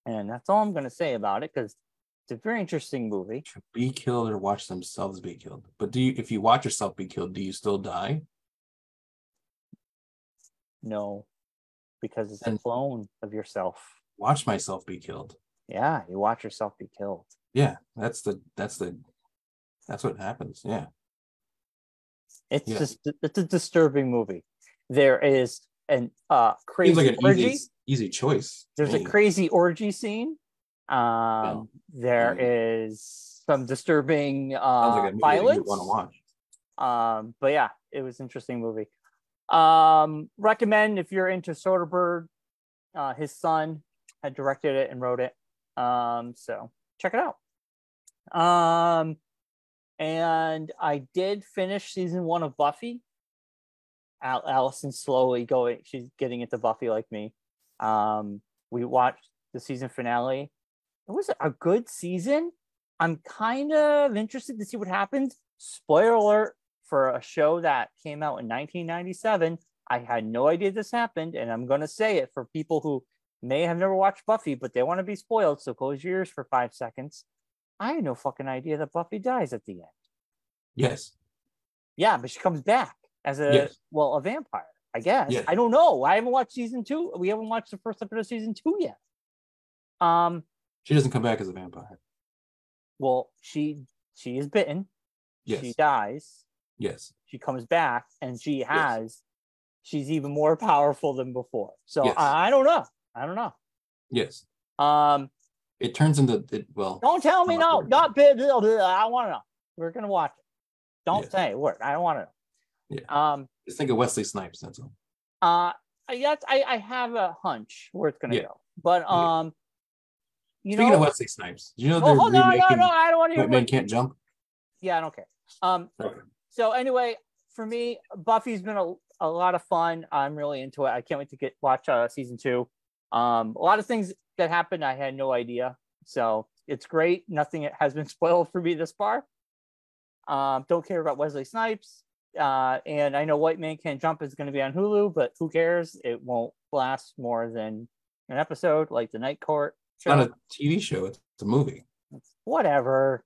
And that's all I'm going to say about it, because it's a very interesting movie. To be killed or watch themselves be killed. But if you watch yourself be killed, do you still die? No, because it's a clone of yourself. Watch myself be killed. Yeah, you watch yourself be killed. Yeah, that's what happens. Yeah. It's a disturbing movie. There is an crazy seems like an orgy. Easy choice. There's a crazy orgy scene. There is some disturbing violence. You want to watch. But yeah, it was an interesting movie. Recommend if you're into Soderbergh. His son had directed it and wrote it. So check it out. And I did finish season 1 of Buffy. Allison's slowly going. She's getting into Buffy like me. We watched the season finale. It was a good season. I'm kind of interested to see what happens. Spoiler alert for a show that came out in 1997. I had no idea this happened, and I'm going to say it for people who may have never watched Buffy, but they want to be spoiled, so close your ears for 5 seconds. I had no fucking idea that Buffy dies at the end. Yes. Yeah, but she comes back as a vampire, I guess. Yes. I don't know. I haven't watched season 2. We haven't watched the first episode of season 2 yet. She doesn't come back as a vampire. Well, she is bitten. Yes. She dies. Yes. She comes back, and she's even more powerful than before. So yes. I don't know. Yes. It turns into it. Well, don't tell me no. Not bit. I want to know. We're gonna watch it. Don't say a word. I don't want to know. Yeah. Just think of Wesley Snipes. That's all. I have a hunch where it's gonna go, but Speaking of Wesley Snipes, do you know they're remaking? No, I don't want to hear. Batman Can't Jump. Yeah, I don't care. Okay. So anyway, for me, Buffy's been a lot of fun. I'm really into it. I can't wait to watch season 2. A lot of things that happened I had no idea, so it's great. Nothing has been spoiled for me this far. Don't care about Wesley Snipes, and I know White Man Can't Jump is going to be on Hulu, but who cares? It won't last more than an episode, like the Night Court show. It's not a TV show; it's a movie. Whatever.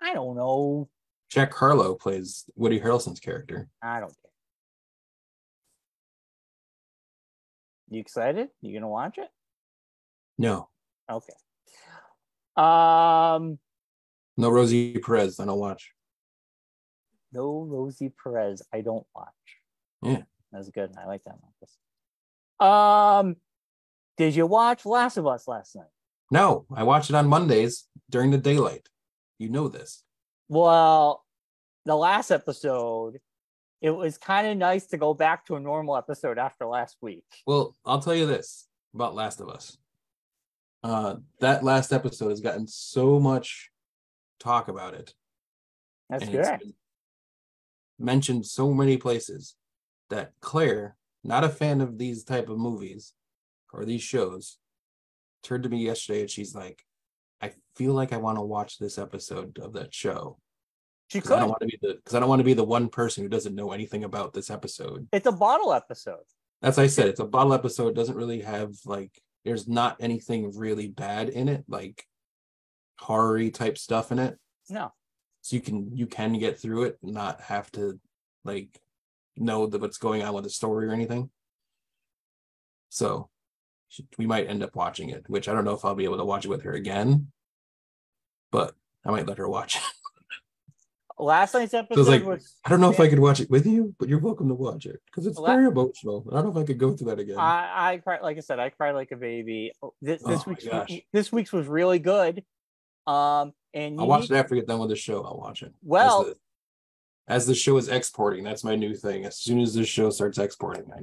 I don't know. Jack Harlow plays Woody Harrelson's character. I don't care. You excited? You gonna watch it? No. Okay. No Rosie Perez. I don't watch. No Rosie Perez. I don't watch. Yeah. That's good. I like that one. Did you watch Last of Us last night? No, I watch it on Mondays during the daylight. You know this. Well, the last episode, it was kind of nice to go back to a normal episode after last week. Well, I'll tell you this about Last of Us. That last episode has gotten so much talk about it. That's good. It's been mentioned so many places that Claire, not a fan of these type of movies or these shows, turned to me yesterday and she's like, I feel like I want to watch this episode of that show. Because I don't want to be the one person who doesn't know anything about this episode. It's a bottle episode. As I said, it's a bottle episode. It doesn't really have like There's not anything really bad in it, like horror-y type stuff in it. No. So you can get through it and not have to like know what's going on with the story or anything. So we might end up watching it, which I don't know if I'll be able to watch it with her again, but I might let her watch it. Last night's episode was... I don't know if I could watch it with you, but you're welcome to watch it because it's very emotional. I don't know if I could go through that again. I cried, like I said, I cried like a baby. This week's was really good. And I'll watch it after we get done with the show. I'll watch it. Well, as the show is exporting, that's my new thing. As soon as this show starts exporting, I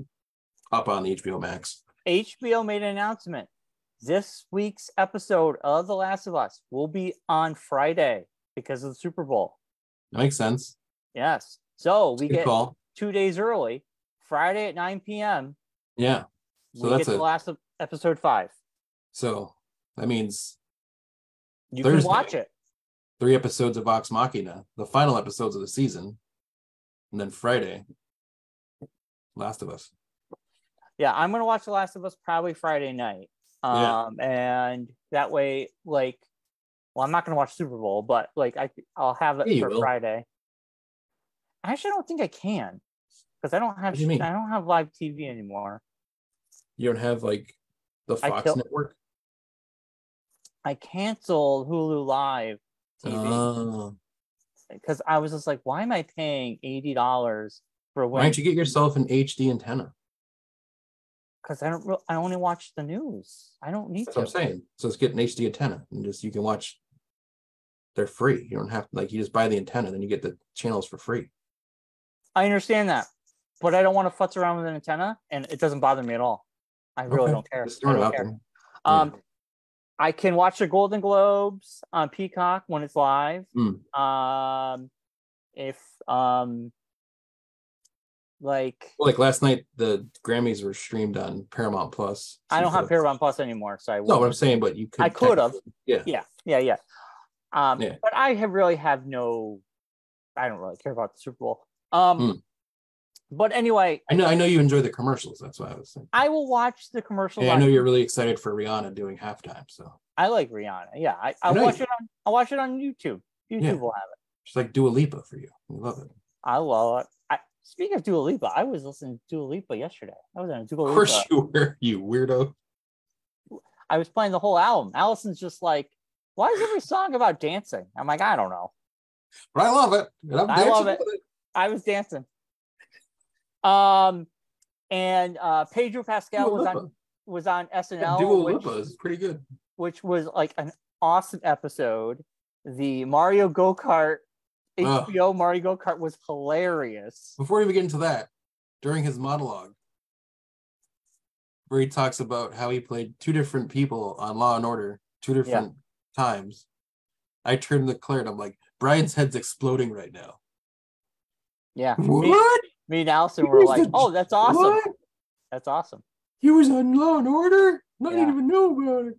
hop on the HBO Max. HBO made an announcement. This week's episode of The Last of Us will be on Friday because of the Super Bowl. That makes sense. Yes. So we get call. 2 days early, Friday at 9 p.m. Yeah. So we get the last of episode 5. So that means you Thursday, can watch it. 3 episodes of Vox Machina, the final episodes of the season. And then Friday, Last of Us. Yeah, I'm going to watch The Last of Us probably Friday night. And that way, like, well, I'm not going to watch Super Bowl, but like I'll have it for Friday. Actually, I don't think I can because I don't have live TV anymore. You don't have like the Fox network? I canceled Hulu Live TV because I was just like, why am I paying $80 for? Why don't you get yourself an HD antenna? Because I only watch the news. I don't need to. That's what I'm saying. So let's get an HD antenna and you can watch. They're free. You don't have to you just buy the antenna, then you get the channels for free. I understand that, but I don't want to futz around with an antenna, and it doesn't bother me at all. I really don't care. I don't care. I can watch the Golden Globes on Peacock when it's live. If like last night, the Grammys were streamed on Paramount Plus. I don't have Paramount Plus anymore, so I won't. No, what I'm saying, but you could. I could have. Yeah. But I don't really care about the Super Bowl. But anyway, I know you enjoy the commercials. That's why I was saying. I will watch the commercials. I know you're really excited for Rihanna doing halftime. So I like Rihanna. Yeah, I'll watch it on. I'll watch it on YouTube. YouTube will have it. It's like Dua Lipa for you. We love it. I love it. Speaking of Dua Lipa, I was listening to Dua Lipa yesterday. I was on Dua Lipa. Of course you were, you weirdo. I was playing the whole album. Allison's just like, why is every song about dancing? I'm like, I don't know. But I love it. And I love it. I was dancing. And Pedro Pascal was on SNL. Dua Lipa is pretty good. Which was like an awesome episode. The Mario Go-Kart, HBO Mario Go-Kart was hilarious. Before we even get into that, during his monologue, where he talks about how he played 2 different people on Law and Order, 2 different times, I turned to Claire and I'm like, Brian's head's exploding right now. Yeah. What? Me and Allison were like, oh, that's awesome. What? That's awesome. He was on Law and Order? I didn't even know about it.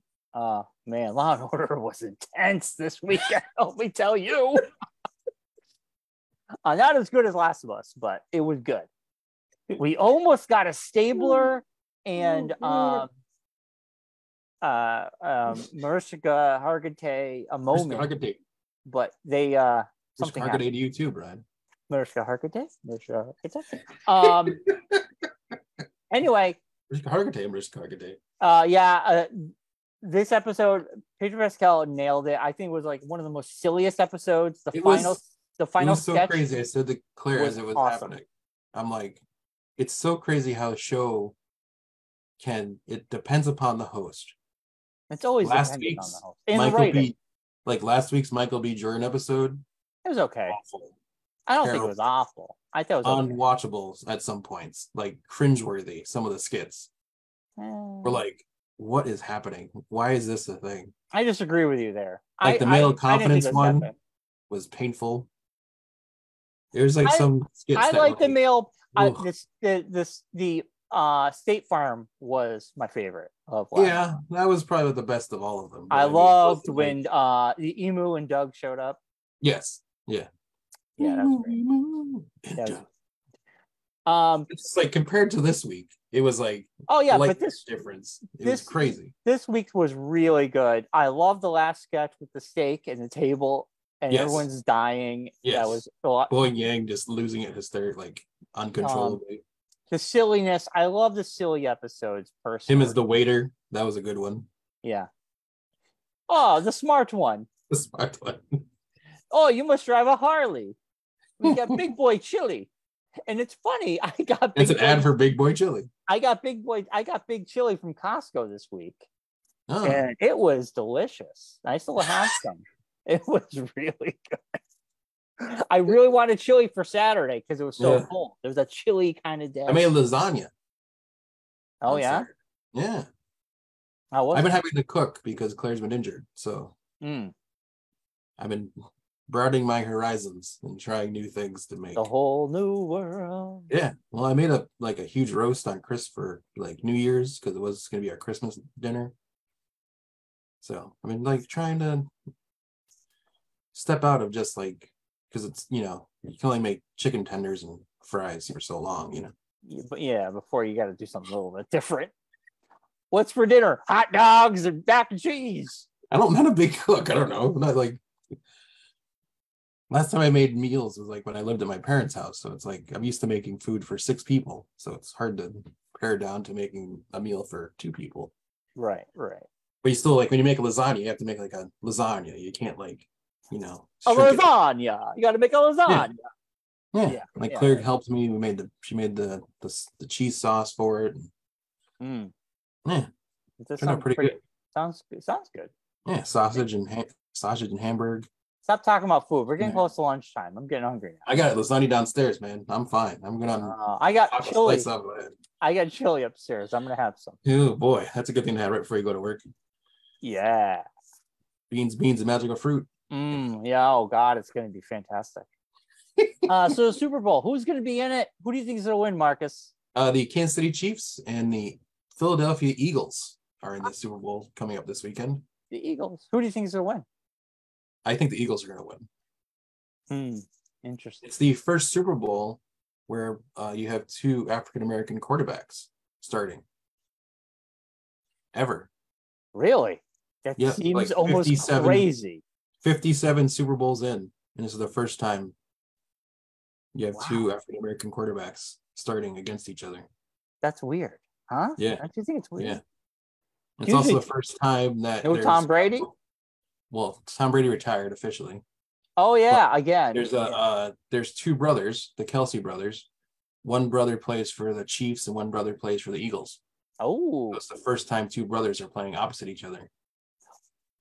Man, Law and Order was intense this weekend. Let me tell you. Not as good as Last of Us, but it was good. We almost got a Stabler and Mariska Hargitay a moment, but they something happened. Hargitay to you too, Brian. Mariska Hargitay. Anyway, Mariska Hargitay. This episode, Pedro Pascal nailed it. I think it was like one of the most silliest episodes. The final it was so sketch. Crazy. I said to Claire as it was happening. I'm like, it's so crazy how a show it depends upon the host. It's always dependent on the host. And the writing. Last week's Michael B. Jordan episode. It was okay. Awful. I don't think it was awful. I thought it was unwatchable at some points, like cringeworthy. Some of the skits were like, what is happening? Why is this a thing? I disagree with you there. Like the male confidence one was painful. There's like some skits. I like the male. The State Farm was my favorite of last. Yeah, that was probably the best of all of them. I loved when the Emu and Doug showed up. Yes. Yeah. Yeah, that was great. It's like compared to this week, it was like but this difference. It was crazy. This week was really good. I love the last sketch with the steak and the table and everyone's dying. Yes. That was a lot. Boy Yang just losing it like uncontrollably. The silliness. I love the silly episodes personally. Him as the waiter. That was a good one. Yeah. Oh, the smart one. The smart one. Oh, you must drive a Harley. We got Big Boy Chili. And it's funny. It's an ad for Big Boy Chili. I got Big Chili from Costco this week. Oh. And it was delicious. I still have some. It was really good. I really wanted chili for Saturday because it was so cold. There was a chilly kind of day. I made lasagna. Oh, yeah? Saturday. Yeah. I've been having to cook because Claire's been injured. So I've been broadening my horizons and trying new things to make a whole new world. Yeah. Well, I made a huge roast on for New Year's because it was going to be our Christmas dinner. So I mean, trying to step out of just because it's you can only make chicken tenders and fries for so long, But before you got to do something a little bit different. What's for dinner? Hot dogs and mac and cheese. I'm not a big cook. I don't know. I'm not last time I made meals was when I lived at my parents' house. So it's I'm used to making food for 6 people. So it's hard to pare down to making a meal for 2 people. Right. But you still when you make a lasagna, you have to make a lasagna. You can't a lasagna. You got to make a lasagna. Yeah. Claire helped me. She made the cheese sauce for it. Yeah. It sounds pretty good. Sounds good. Yeah, sausage and hamburg. Stop talking about food. We're getting close to lunchtime. I'm getting hungry now. I got lasagna downstairs, man. I'm fine. I'm gonna. I got chili. I got chili upstairs. I'm gonna have some. Oh boy, that's a good thing to have right before you go to work. Yeah. Beans, and magical fruit. Yeah. Oh God, it's gonna be fantastic. So the Super Bowl. Who's gonna be in it? Who do you think is gonna win, Marcus? The Kansas City Chiefs and the Philadelphia Eagles are in the Super Bowl coming up this weekend. The Eagles. Who do you think is gonna win? I think the Eagles are going to win. Interesting. It's the first Super Bowl where you have 2 African-American quarterbacks starting. Ever. Really? That seems almost crazy. 57 Super Bowls in, and this is the first time you have 2 African-American quarterbacks starting against each other. That's weird. Huh? Yeah. Don't you think it's weird? Yeah. It's also the first time that Tom Brady? Well, Tom Brady retired officially. Oh yeah, again. There's 2 brothers, the Kelsey brothers. One brother plays for the Chiefs and one brother plays for the Eagles. Oh. So it's the first time 2 brothers are playing opposite each other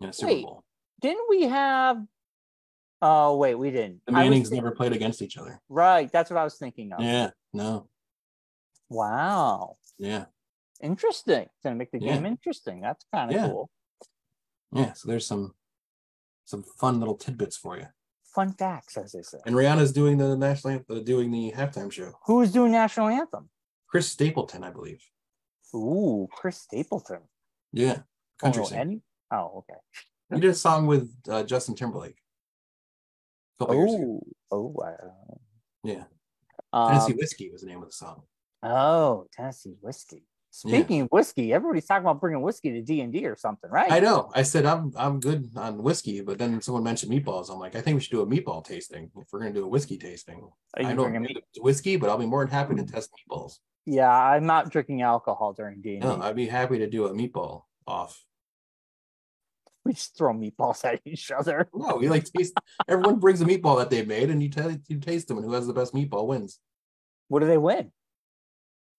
in a Super Bowl. Didn't we have Oh wait, we didn't. The Mannings never played against each other. Right, that's what I was thinking of. Yeah, no. Wow. Yeah. Interesting. It's gonna make the game interesting. That's kind of cool. Yeah, so there's some fun little tidbits for you. Fun facts, as they say. And Rihanna's doing the national anthem, doing the halftime show. Who's doing national anthem? Chris Stapleton, I believe. Ooh, Chris Stapleton. Yeah, country singer. Oh, okay. He did a song with Justin Timberlake. Wow. Yeah. Tennessee Whiskey was the name of the song. Oh, Tennessee Whiskey. Speaking of whiskey, everybody's talking about bringing whiskey to D&D or something, right? I know. I said I'm good on whiskey, but then someone mentioned meatballs. I'm like, I think we should do a meatball tasting if we're going to do a whiskey tasting. I don't do whiskey, but I'll be more than happy to test meatballs. Yeah, I'm not drinking alcohol during D&D. No, I'd be happy to do a meatball off. We just throw meatballs at each other. No, we taste. Everyone brings a meatball that they made, and you taste them, and who has the best meatball wins. What do they win?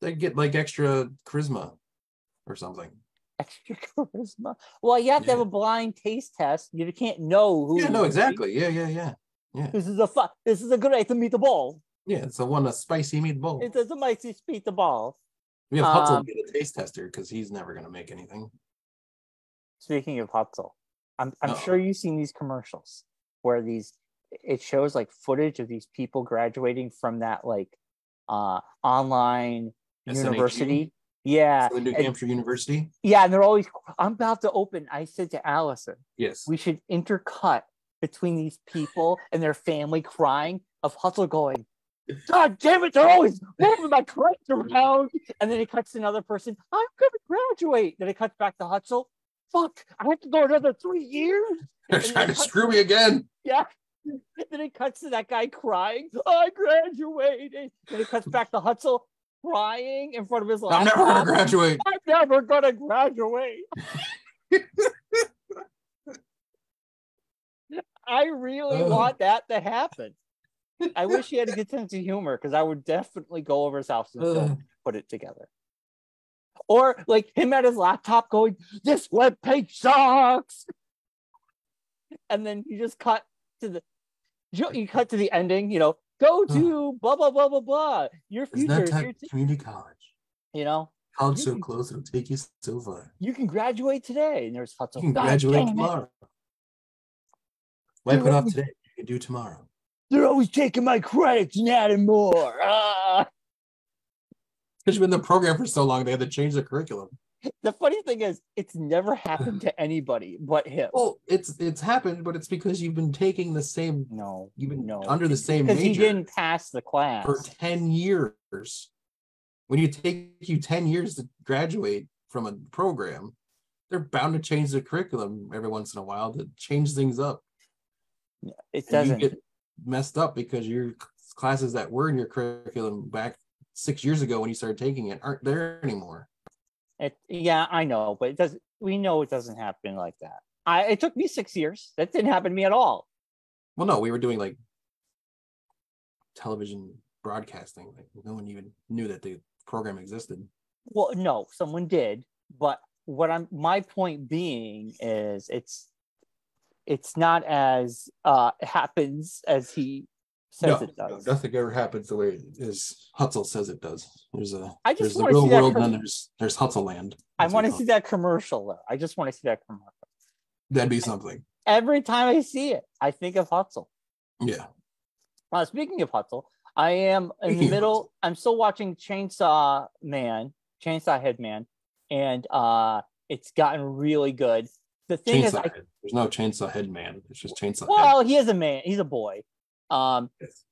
They get extra charisma or something. Extra charisma? Well, you have to have a blind taste test. You can't know who. Yeah, no, exactly. Yeah. This is a great meatball. Yeah, it's a spicy meatball. It's a spicy meatball. We have Hutzel be the taste tester because he's never going to make anything. Speaking of Hutzel, I'm sure you've seen these commercials where it shows footage of these people graduating from that online university. Yeah. So New Hampshire University. Yeah, and they're always. I'm about to open. I said to Allison, yes, we should intercut between these people and their family crying of Hutzel going, God damn it, they're always moving my crates around. And then it cuts to another person. I'm going to graduate. Then it cuts back to Hutzel. Fuck, I have to go another 3 years. They're trying to screw me again. Yeah. Then it cuts to that guy crying. I graduated. Then it cuts back to Hutzel crying in front of his laptop. I'm never going to graduate. I'm never going to graduate. I really want that to happen. I wish he had a good sense of humor because I would definitely go over his house and film, put it together. Or like him at his laptop going, "This webpage sucks," and then you just cut to the ending. You know, go to blah blah blah blah blah. Your future is community college. You know, college so close it'll take you so far. You can graduate today, and there's Hutzel. You can graduate tomorrow. Why put off today? You can do tomorrow. They're always taking my credits and adding more. Because you've been in the program for so long, they had to change the curriculum. The funny thing is, it's never happened to anybody but him. Well, it's happened, but it's because you've been taking the same. You've been under the same major. Because he didn't pass the class for 10 years. When you take you 10 years to graduate from a program, they're bound to change the curriculum every once in a while to change things up. It doesn't. You get messed up because your classes that were in your curriculum back 6 years ago when you started taking it aren't there anymore. Yeah, I know, but it doesn't. We know it doesn't happen like that. It took me 6 years. That didn't happen to me at all. Well, no, we were doing like television broadcasting. Like no one even knew that the program existed. Well, no, someone did, but my point being is it's not as happens as he says it does. No, nothing ever happens the way as Hutzel says it does. There's the real world, and then there's Hutzel land. I want to see that commercial though. I just want to see that commercial. That'd be something. Every time I see it, I think of Hutzel. Yeah. Speaking of Hutzel, I am in the middle. I'm still watching Chainsaw Head Man, and it's gotten really good. The thing is, there's no Chainsaw Head Man. It's just Chainsaw Head. Well, he is a man. He's a boy. But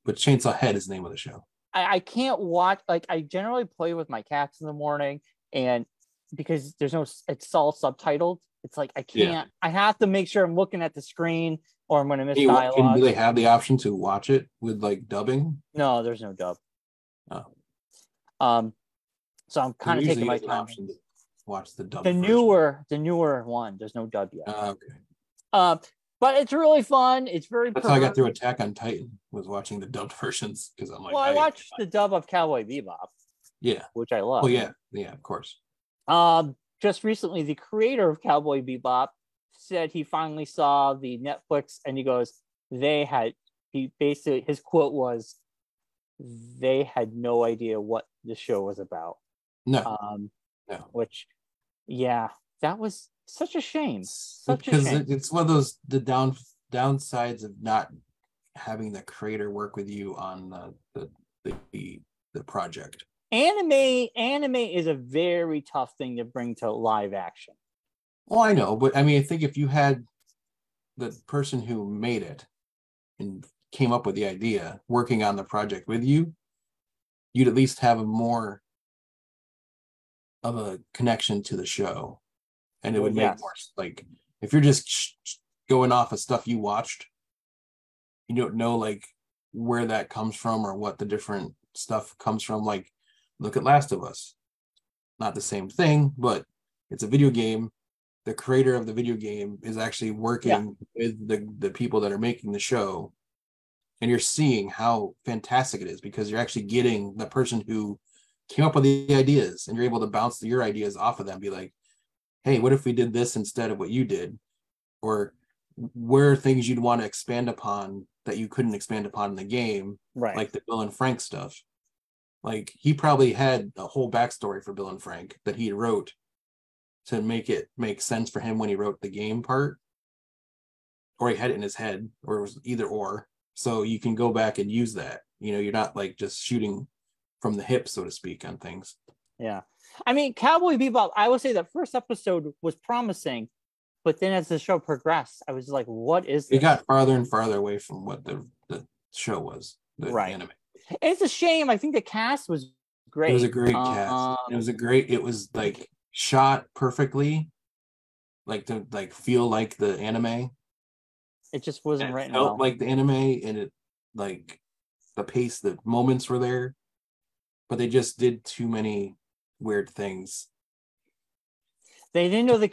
Chainsaw Head is the name of the show. I can't watch. Like, I generally play with my cats in the morning, and because it's all subtitled. It's like I can't. Yeah. I have to make sure I'm looking at the screen, or I'm going to miss dialogue. Do they have the option to watch it with like dubbing? No, there's no dub. Oh. So I'm kind of taking my time. To watch the dub. The newer one. There's no dub yet. Okay. But it's really fun. It's very. That's how I got through Attack on Titan, was watching the dubbed versions because I'm like. Well, I watched the dub of Cowboy Bebop. Yeah. Which I love. Oh yeah, of course. Just recently, the creator of Cowboy Bebop said he finally saw the Netflix, and he goes, his quote was, "They had no idea what the show was about." No. Which, yeah, that was such a shame. It's one of those downsides of not having the creator work with you on the project. Anime is a very tough thing to bring to live action. Well, I know, but I mean, I think if you had the person who made it and came up with the idea working on the project with you, you'd at least have more of a connection to the show, and it would make more, like, if you're just going off of stuff you watched, you don't know like where that comes from or what the different stuff comes from. Like, look at Last of Us. Not the same thing, but it's a video game. The creator of the video game is actually working with the people that are making the show, and you're seeing how fantastic it is because you're actually getting the person who came up with the ideas, and you're able to bounce your ideas off of them. Be like, hey, what if we did this instead of what you did? Or where are things you'd want to expand upon that you couldn't expand upon in the game, right? Like the Bill and Frank stuff. Like, he probably had a whole backstory for Bill and Frank that he wrote to make it make sense for him when he wrote the game part, or he had it in his head, or it was either or. So you can go back and use that. You know, you're not like just shooting from the hip, so to speak, on things. Yeah. I mean, Cowboy Bebop, I would say that first episode was promising, but then as the show progressed, I was like, what is this? It got farther and farther away from what the show was, the anime. And it's a shame. I think the cast was great. It was a great cast. It was like shot perfectly, like to like feel like the anime. It just wasn't right. It felt like the anime, and it like the pace, the moments were there, but they just did too many weird things. They didn't know the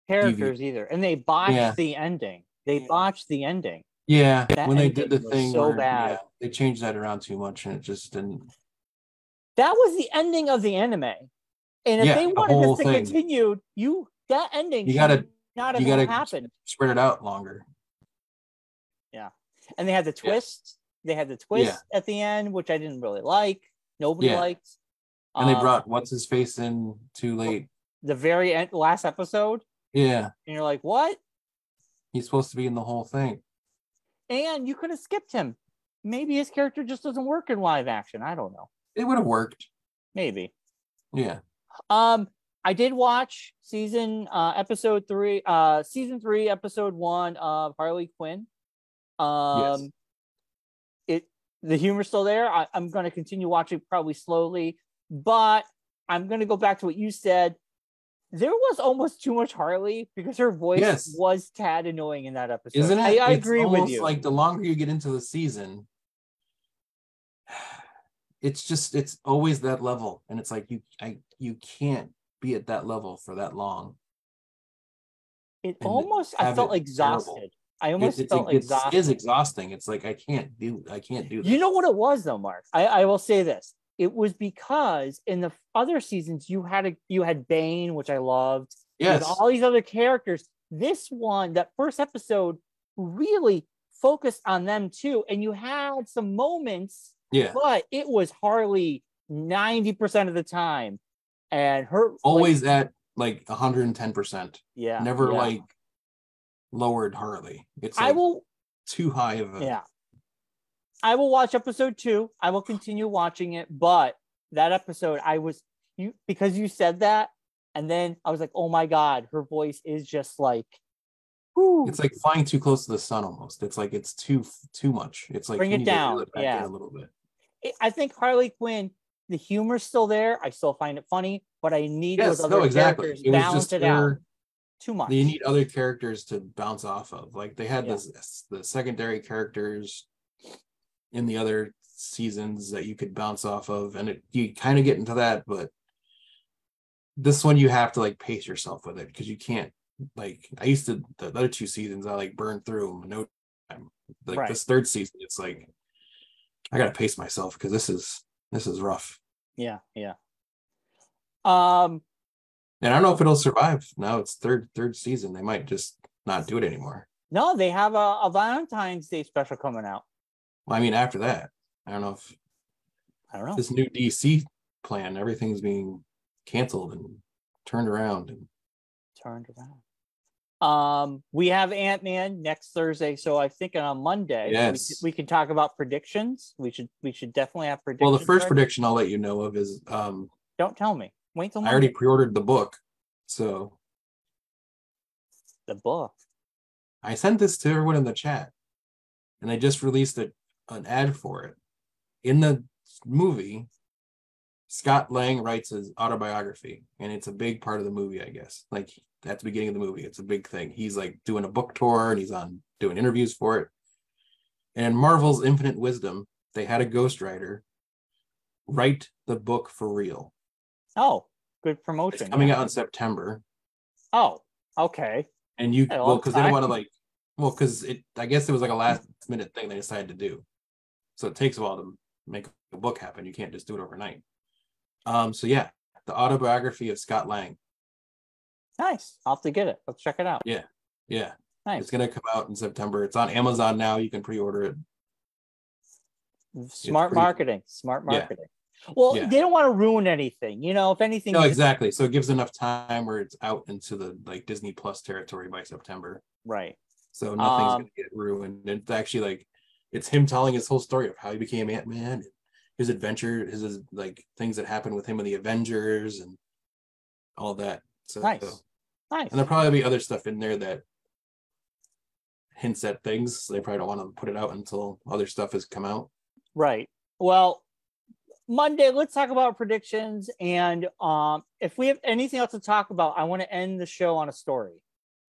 characters either, and they botched the ending. Yeah, that when they did the thing so where bad. they changed that around too much, and it just didn't. That was the ending of the anime, and if they wanted this to continue, that ending you gotta happen. Spread it out longer. Yeah, and they had the twist. They had the twist at the end, which I didn't really like. Nobody liked. And they brought what's his face in too late. The very end, last episode. Yeah, and you're like, what? He's supposed to be in the whole thing. And you could have skipped him. Maybe his character just doesn't work in live action. I don't know. It would have worked. Maybe. Yeah. I did watch season 3, episode 1 of Harley Quinn. Yes. The humor's still there. I'm going to continue watching probably slowly, but I'm going to go back to what you said. There was almost too much Harley because her voice was tad annoying in that episode. Isn't it? I agree with you. Like the longer you get into the season, it's always that level, and it's like you can't be at that level for that long. I felt exhausted. Terrible. I almost felt exhausted. It is exhausting. It's like I can't do this. You know what it was though, Mark? I will say this. It was because in the other seasons you had Bane, which I loved. Yes. With all these other characters. This one, that first episode, really focused on them too. And you had some moments, but it was Harley 90% of the time. And her always at like 110%. Yeah. Never like lowered Harley. It's like too high of a I will watch episode 2. I will continue watching it, but that episode because you said that, and then I was like, oh my God, her voice is just like whoo. It's like flying too close to the sun almost. It's like it's too much. It's like bring it down. Reel it back in a little bit. I think Harley Quinn, the humor's still there. I still find it funny, but I need those other characters to balance it out. Too much. You need other characters to bounce off of. Like they had the secondary characters in the other seasons that you could bounce off of, and you kind of get into that, but this one you have to like pace yourself with it because you can't like the other 2 seasons I like burned through them in no time. Like this 3rd season, it's like I gotta pace myself because this is rough. Yeah. And I don't know if it'll survive. Now it's third season. They might just not do it anymore. No, they have a Valentine's Day special coming out. Well, I mean, after that, I don't know. This new DC plan, everything's being canceled and turned around. We have Ant-Man next Thursday, so I think on Monday we can talk about predictions. We should definitely have predictions. Well, the first prediction I'll let you know of is don't tell me. Wait till Monday. I already pre-ordered the book, so the book. I sent this to everyone in the chat, and they just released an ad for it. In the movie, Scott Lang writes his autobiography, and it's a big part of the movie, I guess. Like at the beginning of the movie, it's a big thing. He's like doing a book tour, and he's doing interviews for it. And Marvel's Infinite Wisdom, they had a ghostwriter write the book for real. Oh, good promotion. It's coming out in September. Oh, okay. And because they don't want to because I guess it was like a last minute thing they decided to do. So it takes a while to make a book happen. You can't just do it overnight. So yeah, the autobiography of Scott Lang. Nice. I'll have to get it. Let's check it out. Yeah. Nice. It's gonna come out in September. It's on Amazon now. You can pre-order it. Smart marketing. Well, they don't want to ruin anything, if anything. No, exactly. So it gives enough time where it's out into the like Disney Plus territory by September. Right. So nothing's gonna get ruined. And it's actually it's him telling his whole story of how he became Ant-Man, his adventure, his like things that happened with him and the Avengers and all that. So nice. And there'll probably be other stuff in there that hints at things. So they probably don't want to put it out until other stuff has come out. Right. Well, Monday, let's talk about predictions. And if we have anything else to talk about, I want to end the show on a story.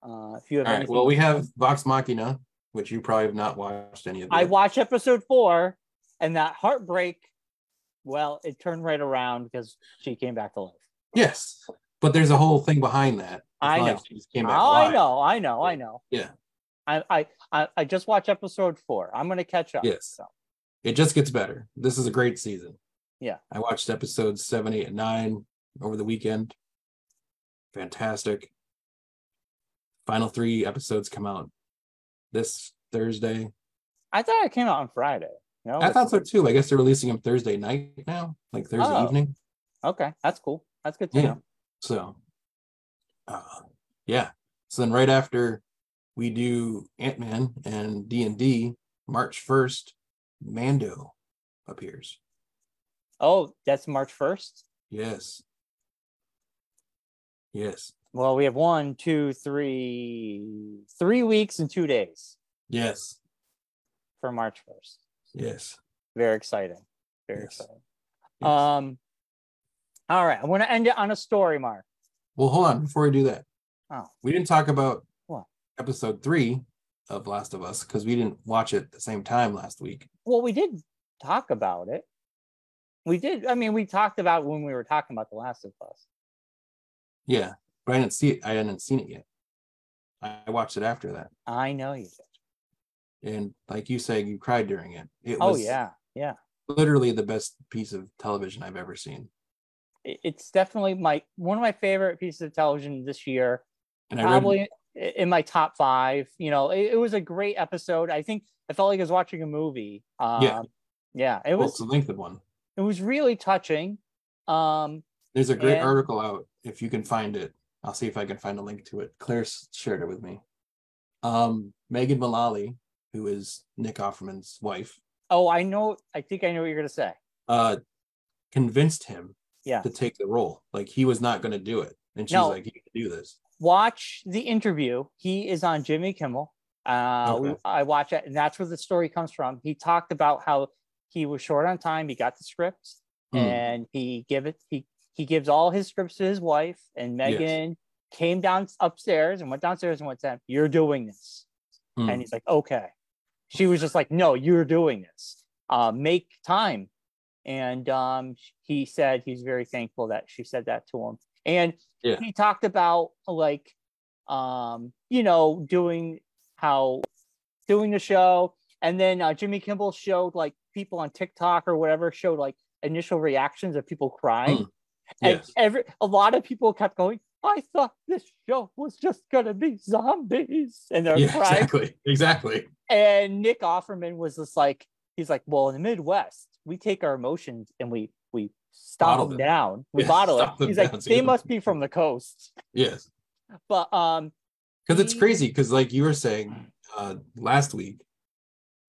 If you have All right. anything. Well, we have Vox Machina, which you probably have not watched any of. I watched episode 4, and that heartbreak, well, it turned right around because she came back to life. Yes, but there's a whole thing behind that. I know. Like she just came back alive. I know. Yeah. I just watched episode 4. I'm going to catch up. Yes. So. It just gets better. This is a great season. Yeah. I watched episodes 7, 8, and 9 over the weekend. Fantastic. Final 3 episodes come out this Thursday. I thought it came out on Friday. No, I thought so too. I guess they're releasing them Thursday night now, like Thursday evening. Okay, that's cool. That's good to know. So, yeah. So then right after we do Ant-Man and D&D, March 1st, Mando appears. Oh, that's March 1st? Yes. Yes. Well, we have 3 weeks and 2 days. Yes. For March 1st. Yes. Very exciting. Very exciting. Yes. All right. I want to end it on a story, Mark. Well, hold on before we do that. Oh. We didn't talk about what? Episode 3 of Last of Us because we didn't watch it at the same time last week. Well, we did talk about it. We did. I mean, we talked about when we were talking about The Last of Us. Yeah, but I didn't see it. I hadn't seen it yet. I watched it after that. I know you did. And like you say, you cried during it. It was yeah. Literally the best piece of television I've ever seen. It's definitely one of my favorite pieces of television this year. And probably in my top 5. You know, it was a great episode. I think I felt like I was watching a movie. Yeah, it was. It's a length of one. It was really touching. There's a great article out if you can find it. I'll see if I can find a link to it. Claire shared it with me. Megan Mullally, who is Nick Offerman's wife. Oh, I know. I think I know what you're going to say. Convinced him to take the role. Like he was not going to do it. And she's like, you can do this. Watch the interview. He is on Jimmy Kimmel. I watch it, and that's where the story comes from. He talked about how he was short on time. He got the script, and he gives all his scripts to his wife, and Megan came down upstairs and went downstairs and went to him, "You're doing this." And he's like, "Okay." She was just like, "No, you're doing this. Make time." And he said he's very thankful that she said that to him. And he talked about doing the show. And then Jimmy Kimmel showed like people on TikTok or whatever showed like initial reactions of people crying. And a lot of people kept going, "I thought this show was just gonna be zombies," and they're crying. Exactly. And Nick Offerman was just like, he's like, "Well, in the Midwest, we take our emotions and we stomp them down. We bottle it." He's like, "They must be from the coast." Yes. But because it's crazy because like you were saying last week,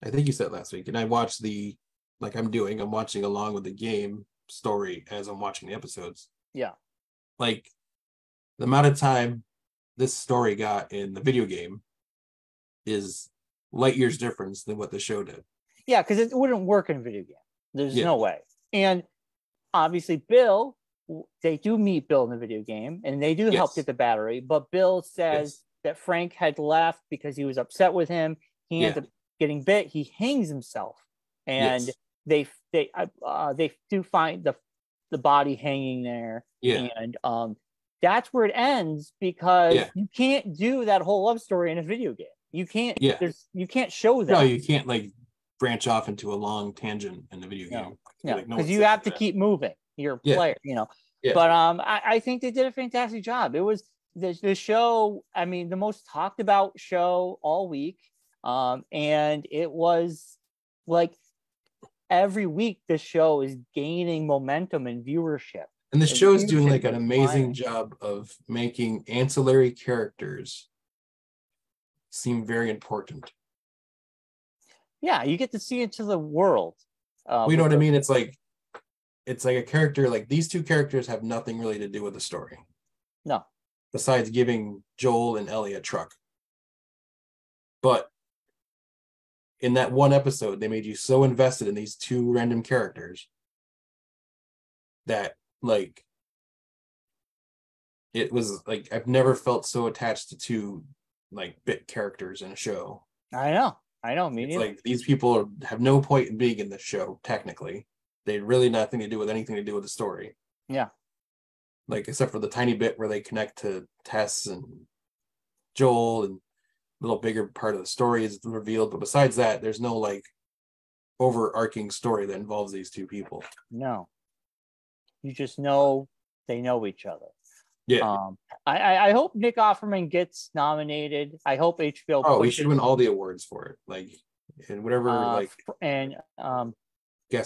I think you said last week, and I watched I'm watching along with the game story as I'm watching the episodes. Yeah. Like the amount of time this story got in the video game is light years difference than what the show did. Yeah, because it wouldn't work in a video game. There's no way. And obviously Bill, they do meet Bill in the video game, and they do help get the battery, but Bill says that Frank had left because he was upset with him. He ends up getting bit. He hangs himself, and they do find the body hanging there. And that's where it ends because you can't do that whole love story in a video game. You can't. You can't show that. No, you can't like branch off into a long tangent in the video game. No, because you have to keep moving. You're a player, But I think they did a fantastic job. It was the show. I mean, the most talked about show all week, and it was like every week the show is gaining momentum and viewership. And the show's doing like an amazing job of making ancillary characters seem very important. Yeah, you get to see into the world. You know what I mean? It's like a character, like these two characters have nothing really to do with the story. No. Besides giving Joel and Ellie a truck. But in that one episode, they made you so invested in these two random characters that like it was like I've never felt so attached to two like bit characters in a show. I know. Me neither. Like these people have no point in being in the show. Technically, they really nothing to do with anything to do with the story. Yeah. Like except for the tiny bit where they connect to Tess and Joel, and a little bigger part of the story is revealed. But besides that, there's no like overarching story that involves these two people. No. You just know they know each other. Yeah. I hope Nick Offerman gets nominated. I hope HBO. Oh, he should win all the awards for it. Like, and whatever. I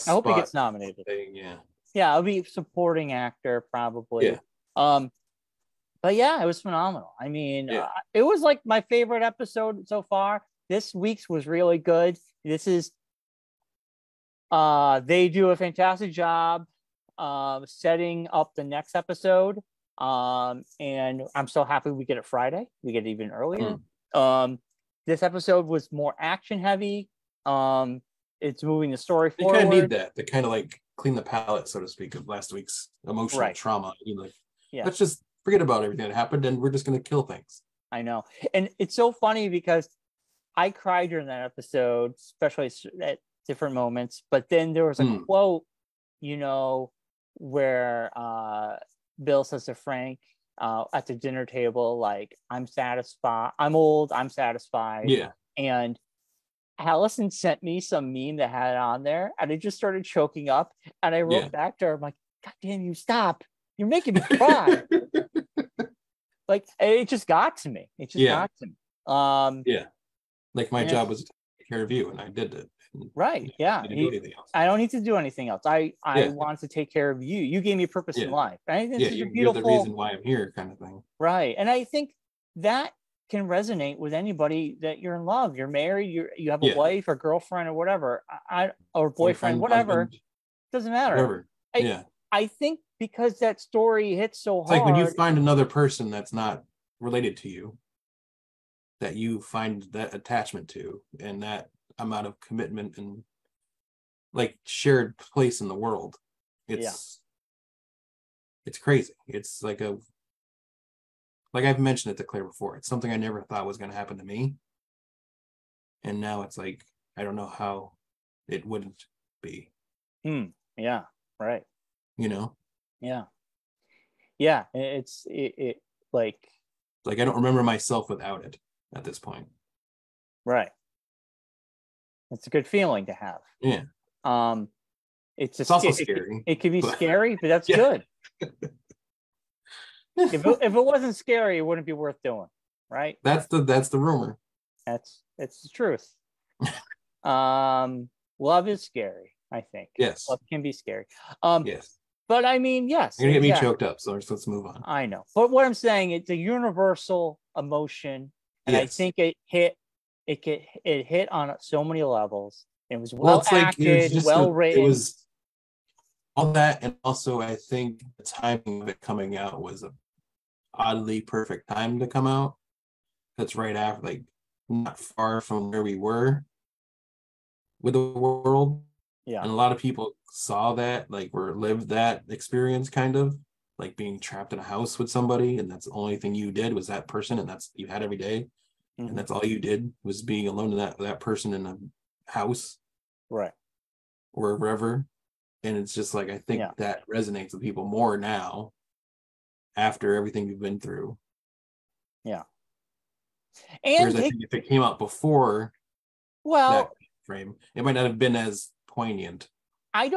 hope he gets nominated. Yeah. Yeah, it'll be supporting actor probably. Yeah. But yeah, it was phenomenal. I mean, it was like my favorite episode so far. This week's was really good. This is. They do a fantastic job setting up the next episode. And I'm so happy we get it Friday. We get it even earlier. This episode was more action heavy. It's moving the story forward. You kind of need that to kind of like clean the palate, so to speak, of last week's emotional trauma. Let's just forget about everything that happened, and we're just going to kill things. I know, and it's so funny because I cried during that episode, especially at different moments. But then there was a quote, where Bill says to Frank at the dinner table, like, I'm satisfied. I'm old. I'm satisfied. Yeah. And Allison sent me some meme that had it on there, and I just started choking up. And I wrote back to her, I'm like, God damn you, stop. You're making me cry. Like, it just got to me. It just got to me. Like my job was to take care of you, and I did it. Right. Yeah. I don't need to do anything else. I wanted to take care of you. You gave me a purpose in life. Right? You're the reason why I'm here, kind of thing. Right. And I think that can resonate with anybody that you're in love. You're married. You have a wife or girlfriend or whatever, or boyfriend, whatever. Husband, doesn't matter. Whatever. I think because that story hits so hard. It's like when you find another person that's not related to you, that you find that attachment to, and that amount of commitment and like shared place in the world. It's crazy. It's like I've mentioned it to Claire before. It's something I never thought was going to happen to me. And now it's like, I don't know how it wouldn't be. Yeah. Right. Yeah. Yeah. It's like I don't remember myself without it at this point. Right. It's a good feeling to have. Yeah. It's also scary. It could be scary, but that's good. If it wasn't scary, it wouldn't be worth doing, right? That's the rumor. It's the truth. Love is scary, I think. Yes. Love can be scary. Yes. But I mean, yes. You're gonna get me choked up, so let's move on. I know. But what I'm saying, it's a universal emotion, and I think it hit on so many levels. It was well acted, well written. It was all that, and also I think the timing of it coming out was a oddly perfect time to come out. That's right after, like, not far from where we were with the world. Yeah. And a lot of people saw that, like, or lived that experience, kind of like being trapped in a house with somebody, and that's the only thing you did was that person, and that's you had every day. And that's all you did was being alone to that person in a house, right, or wherever. And it's just like, I think that resonates with people more now after everything we've been through. Yeah. And I think if it came out before that frame, it might not have been as poignant. I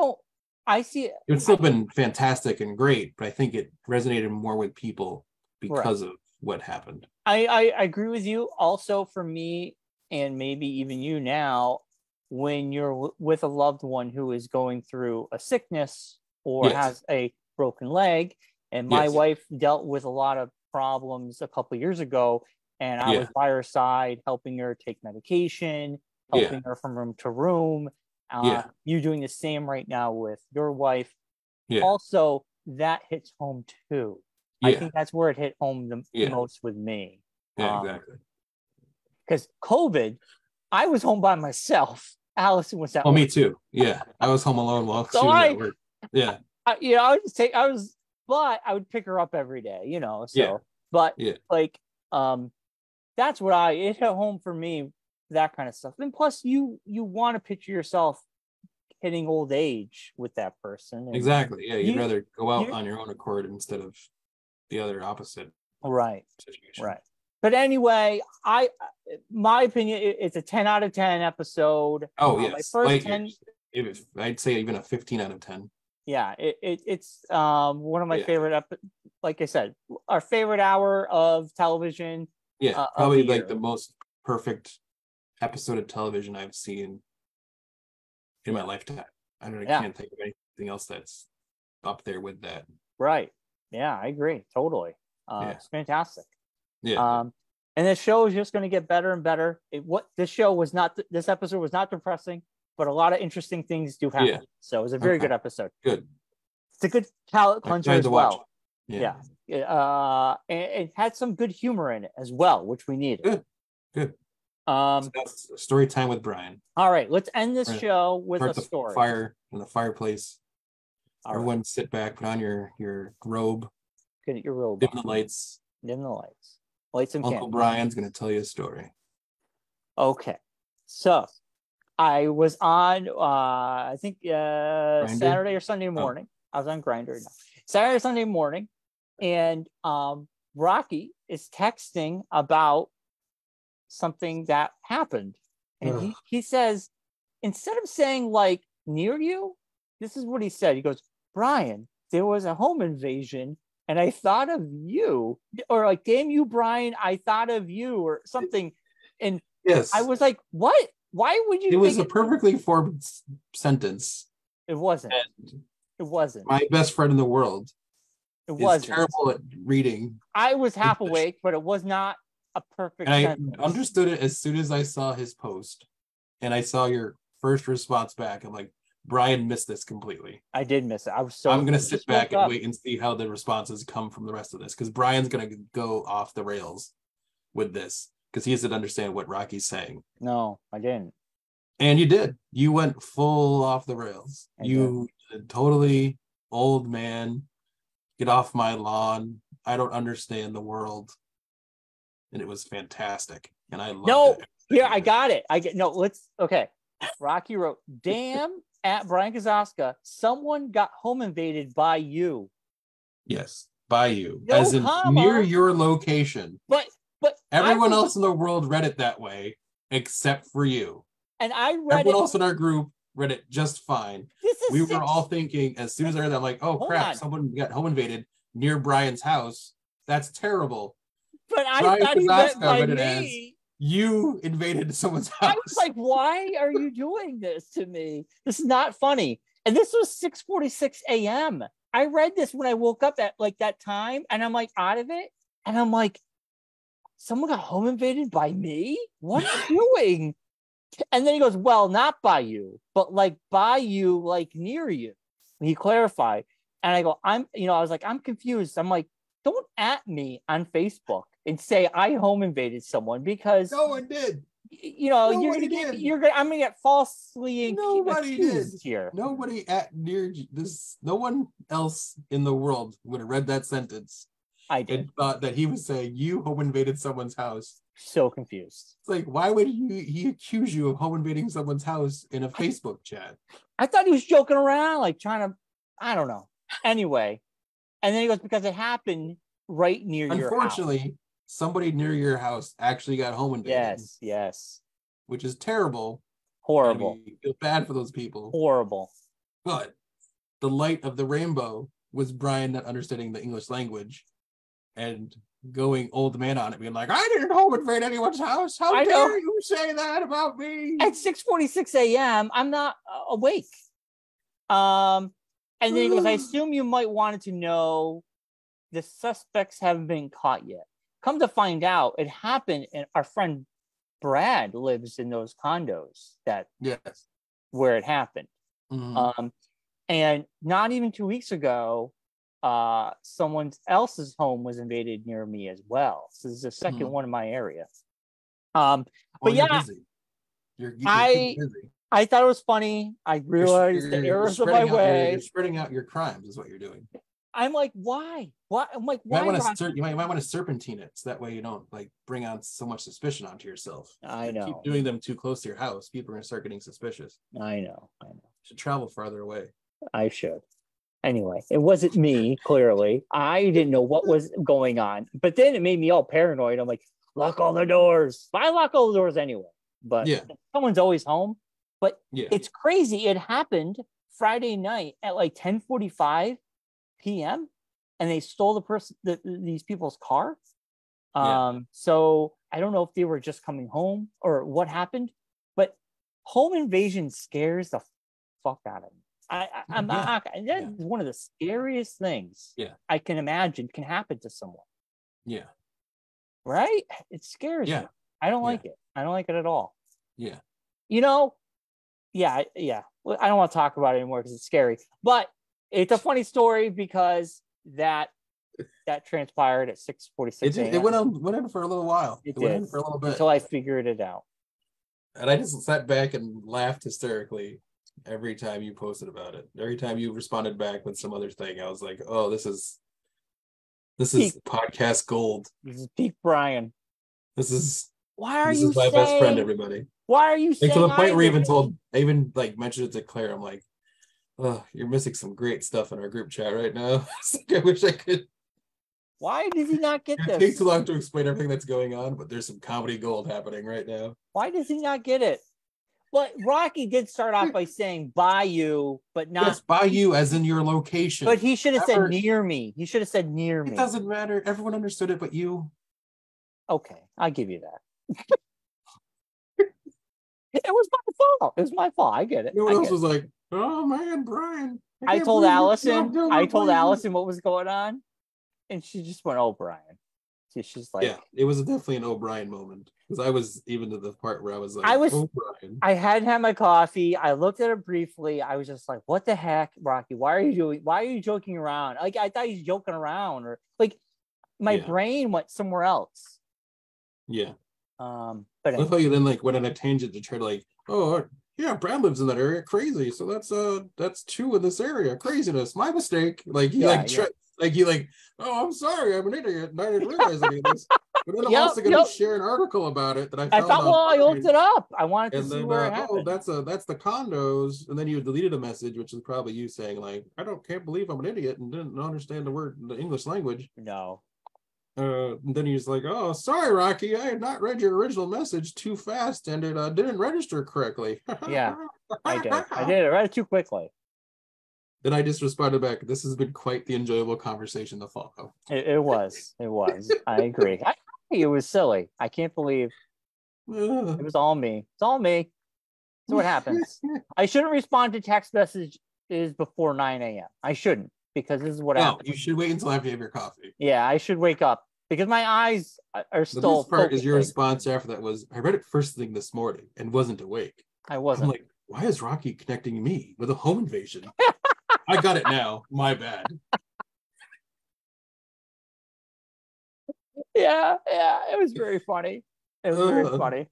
see it. It would still have been fantastic and great, but I think it resonated more with people because of what happened. I agree with you. Also, for me, and maybe even you now, when you're with a loved one who is going through a sickness or has a broken leg, and my wife dealt with a lot of problems a couple of years ago, and I was by her side, helping her take medication, helping her from room to room. You doing the same right now with your wife. Also, that hits home too. I think that's where it hit home the most with me. Exactly. Because COVID I was home by myself. Allison was at work. Me too. Yeah, I was home alone while she was at work. Yeah, but I would pick her up every day. That's what it hit home for me. That kind of stuff. And plus, you want to picture yourself hitting old age with that person. And exactly. Yeah, you'd rather go out on your own accord instead of the other opposite. Right. Situation. Right. But anyway, my opinion, it's a 10 out of 10 episode. Oh, yes. My first 10, I'd say even a 15 out of 10. Yeah, it's one of my favorite, like I said, our favorite hour of television. Yeah, probably like the most perfect episode of television I've seen in my lifetime. I can't think of anything else that's up there with that. Right. Yeah, I agree. Totally. It's fantastic. Yeah. And this show is just going to get better and better. This episode was not depressing, but a lot of interesting things do happen. Yeah. So it was a very good episode. Good. It's a good palate cleanser as well. Yeah. And it had some good humor in it as well, which we needed. Good. So that's story time with Bryon. All right, let's end this show with a story. Fire in the fireplace. Everyone sit back, put on your robe. Get your robe. Dim the lights. Lights and Uncle Bryan's going to tell you a story. Okay. So I was on, I think Saturday or Sunday morning. I was on Grindr. Saturday or Sunday morning. And Rocky is texting about something that happened. And he says, instead of saying like near you, this is what he said. He goes, Bryon, there was a home invasion and I thought of you, or like, damn you, Bryon, I thought of you, or something. And yes, I was like, what? Why would you? It was a perfectly formed sentence. It wasn't. It wasn't. My best friend in the world. It wasn't. Terrible at reading. I was half awake, but it was not a perfect sentence. I understood it as soon as I saw his post, and I saw your first response back. I'm like, Bryon missed this completely. I did miss it. I'm gonna sit back and wait and see how the responses come from the rest of this, because Bryon's gonna go off the rails with this, because he doesn't understand what Rocky's saying. No, I didn't. And you did. You went full off the rails. You totally old man. Get off my lawn. I don't understand the world. And it was fantastic. And I loved it. Here, I got it. Okay. Rocky wrote, damn, at Bryon Kazaska, someone got home invaded by you. Yes, by you. As in near your location. But everyone else in the world read it that way, except for you. And I read everyone else in our group read it just fine. We were all thinking, as soon as I read that, I'm like, oh crap, someone got home invaded near Bryon's house. That's terrible. But I thought he meant by me. You invaded someone's house. I was like, why are you doing this to me? This is not funny. And this was 6:46 a.m. I read this when I woke up at like that time, and I'm like out of it. And I'm like, someone got home invaded by me? What are you doing? And then he goes, well, not by you, but like by you, like near you. And he clarified. And I go, I was like, I'm confused. I'm like, don't at me on Facebook and say I home invaded someone, because no one did. I'm gonna get falsely accused here. Nobody at near this. No one else in the world would have read that sentence. I did. And thought that he was saying you home invaded someone's house. So confused. It's like, why would he accuse you of home invading someone's house in a Facebook chat? I thought he was joking around, like trying to, I don't know. Anyway, and then he goes, because it happened right near your house. Unfortunately, somebody near your house actually got home invaded. Yes. Which is terrible. Horrible. I feel bad for those people. Horrible. But the light of the rainbow was Bryon not understanding the English language and going old man on it, being like, I didn't home invade anyone's house. How dare you say that about me? At 6:46 a.m., I'm not awake. And then he goes, I assume you might wanted to know the suspects haven't been caught yet. Come to find out, it happened, and our friend Brad lives in those condos where it happened. Mm-hmm. And not even 2 weeks ago, someone else's home was invaded near me as well. So this is the second one in my area. But yeah, You're busy. I thought it was funny. I realized the errors of my way. You're spreading out your crimes, is what you're doing. I'm like, why? What? I'm like, why? You might want to serpentine it, so that way you don't like bring on so much suspicion onto yourself. I know. Keep doing them too close to your house, people are gonna start getting suspicious. I know. You should travel farther away. I should. Anyway, it wasn't me. Clearly, I didn't know what was going on. But then it made me all paranoid. I'm like, lock all the doors. I lock all the doors anyway. But someone's always home. But it's crazy. It happened Friday night at like 10:45 p.m. and they stole these people's car. So I don't know if they were just coming home or what happened, but home invasion scares the fuck out of me. That's one of the scariest things I can imagine can happen to someone. Yeah. Right? It scares me. I don't like it. I don't like it at all. Yeah. You know, I don't want to talk about it anymore because it's scary. But it's a funny story because that transpired at 6:46 a.m. It went on for a little while. It went on for a little bit until I figured it out. And I just sat back and laughed hysterically every time you posted about it. Every time you responded back with some other thing, I was like, "Oh, this is podcast gold. This is peak Bryan. This is my best friend, everybody." Why are you saying? To the point where I even mentioned it to Claire. I'm like, "Oh, you're missing some great stuff in our group chat right now." I wish I could. Why does he not get this? It takes too long to explain everything that's going on, but there's some comedy gold happening right now. Why does he not get it? Well, Rocky did start off by saying Bayou, but not... Yes, Bayou as in your location. But he should have said near me. He should have said near me. It doesn't matter. Everyone understood it but you. Okay, I'll give you that. It was my fault. It was my fault. I get it. Everyone else was like, "Oh man, Bryan." I told Allison what was going on, and she just went, "Oh, Bryan." She's like, "Yeah, it was definitely an O'Brien moment." Because I was even to the part where I was like, "Oh, Bryan." I hadn't had my coffee. I looked at it briefly. I was just like, "What the heck, Rocky? Why are you joking around?" Like I thought he's joking around, or like my brain went somewhere else. Yeah. But I thought you then went on a tangent to try to "Oh yeah, Brad lives in that area, crazy. So that's two in this area, craziness. My mistake." "Oh, I'm sorry, I'm an idiot, and I didn't realize any of this." But then I'm also going to share an article about it that I found. I looked it up. I wanted to see where it happened. That's the condos, and then you deleted a message, which is probably you saying can't believe I'm an idiot and didn't understand the English language. No. And then he's like, "Oh, sorry, Rocky, I had not read your original message too fast, and it didn't register correctly." Yeah, I did. I read it too quickly. Then I just responded back, "This has been quite the enjoyable conversation to follow." It was. I agree. It was silly. I can't believe it was all me. It's all me. That's what happens. I shouldn't respond to text messages before 9 a.m. I shouldn't, because this is what happens. You should wait until after you have your coffee. Yeah, I should wake up because my eyes are still. The best part is your response after that was, "I read it first thing this morning and wasn't awake." I wasn't. I'm like, why is Rocky connecting me with a home invasion? I got it now. My bad. Yeah, it was very funny. It was very funny.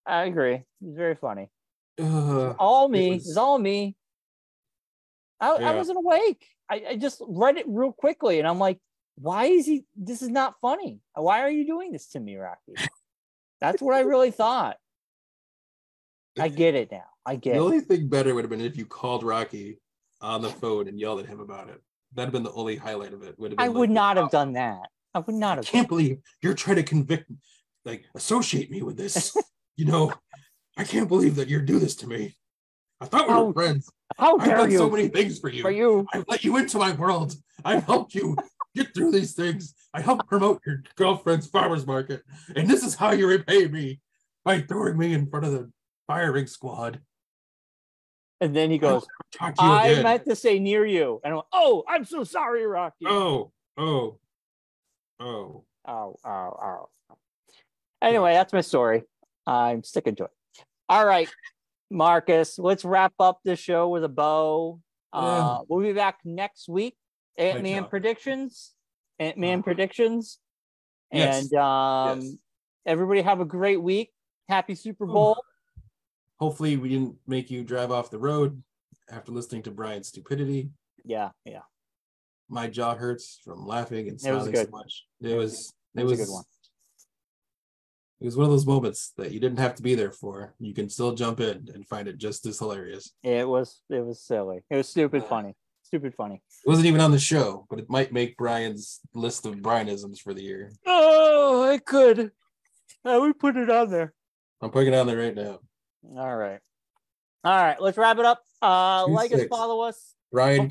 I agree. It was very funny. All me. It was all me. I wasn't awake. I just read it real quickly, and I'm like, why is he? This is not funny. Why are you doing this to me, Rocky? That's what I really thought. I get it now. The only thing better would have been if you called Rocky on the phone and yelled at him about it. That'd have been the only highlight of it. I would not have done that. I would not have. I can't believe you're trying to convict, associate me with this. I can't believe that you do this to me. I thought we were friends. How dare I've done you? so many things for you. I've let you into my world. I've helped you get through these things. I helped promote your girlfriend's farmer's market. And this is how you repay me, by throwing me in front of the firing squad. And then he goes, "I meant to say near you." And I went, "Oh, I'm so sorry, Rocky." Oh. Anyway, that's my story. I'm sticking to it. All right, Marcus, let's wrap up the show with a bow. We'll be back next week. Ant-Man predictions. Yes. And everybody have a great week. Happy Super Bowl. Hopefully we didn't make you drive off the road after listening to Bryan's stupidity. Yeah. My jaw hurts from laughing and smiling so much. It was a good one. It was one of those moments that you didn't have to be there for. You can still jump in and find it just as hilarious. It was silly. It was stupid funny. Stupid funny. It wasn't even on the show, but it might make Bryan's list of Bryanisms for the year. Oh, it could. I would put it on there. I'm putting it on there right now. All right. Let's wrap it up. Like us, follow us. Bryan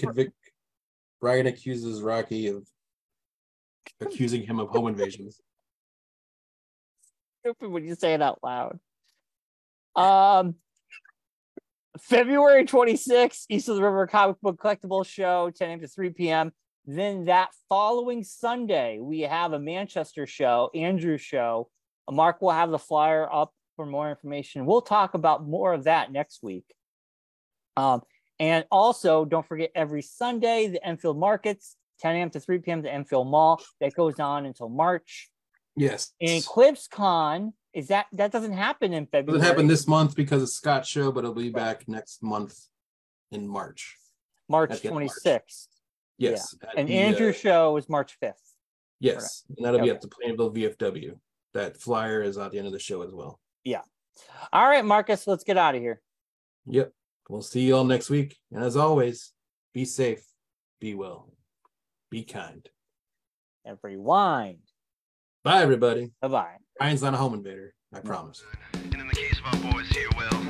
accuses Rocky of accusing him of home invasions. Stupid when you say it out loud. February 26th, East of the River Comic Book Collectibles Show, 10 a.m. to 3 p.m. Then that following Sunday, we have a Manchester show, Andrew's show. Mark will have the flyer up for more information. We'll talk about more of that next week. And also, don't forget, every Sunday, the Enfield Markets, 10 a.m. to 3 p.m. the Enfield Mall. That goes on until March. Yes. And EclipseCon, that doesn't happen in February. It doesn't happen this month because of Scott's show, but it'll be back next month in March. March 26th. Yes. Yeah. And Andrew's show is March 5th. Yes. And that'll be at the Plainville VFW. That flyer is at the end of the show as well. Yeah. All right, Marcus, let's get out of here. Yep. We'll see you all next week. And as always, be safe, be well, be kind. And rewind. Bye, everybody. Bye-bye. Bryan's not a home invader, I promise. And in the case of our boys here, well,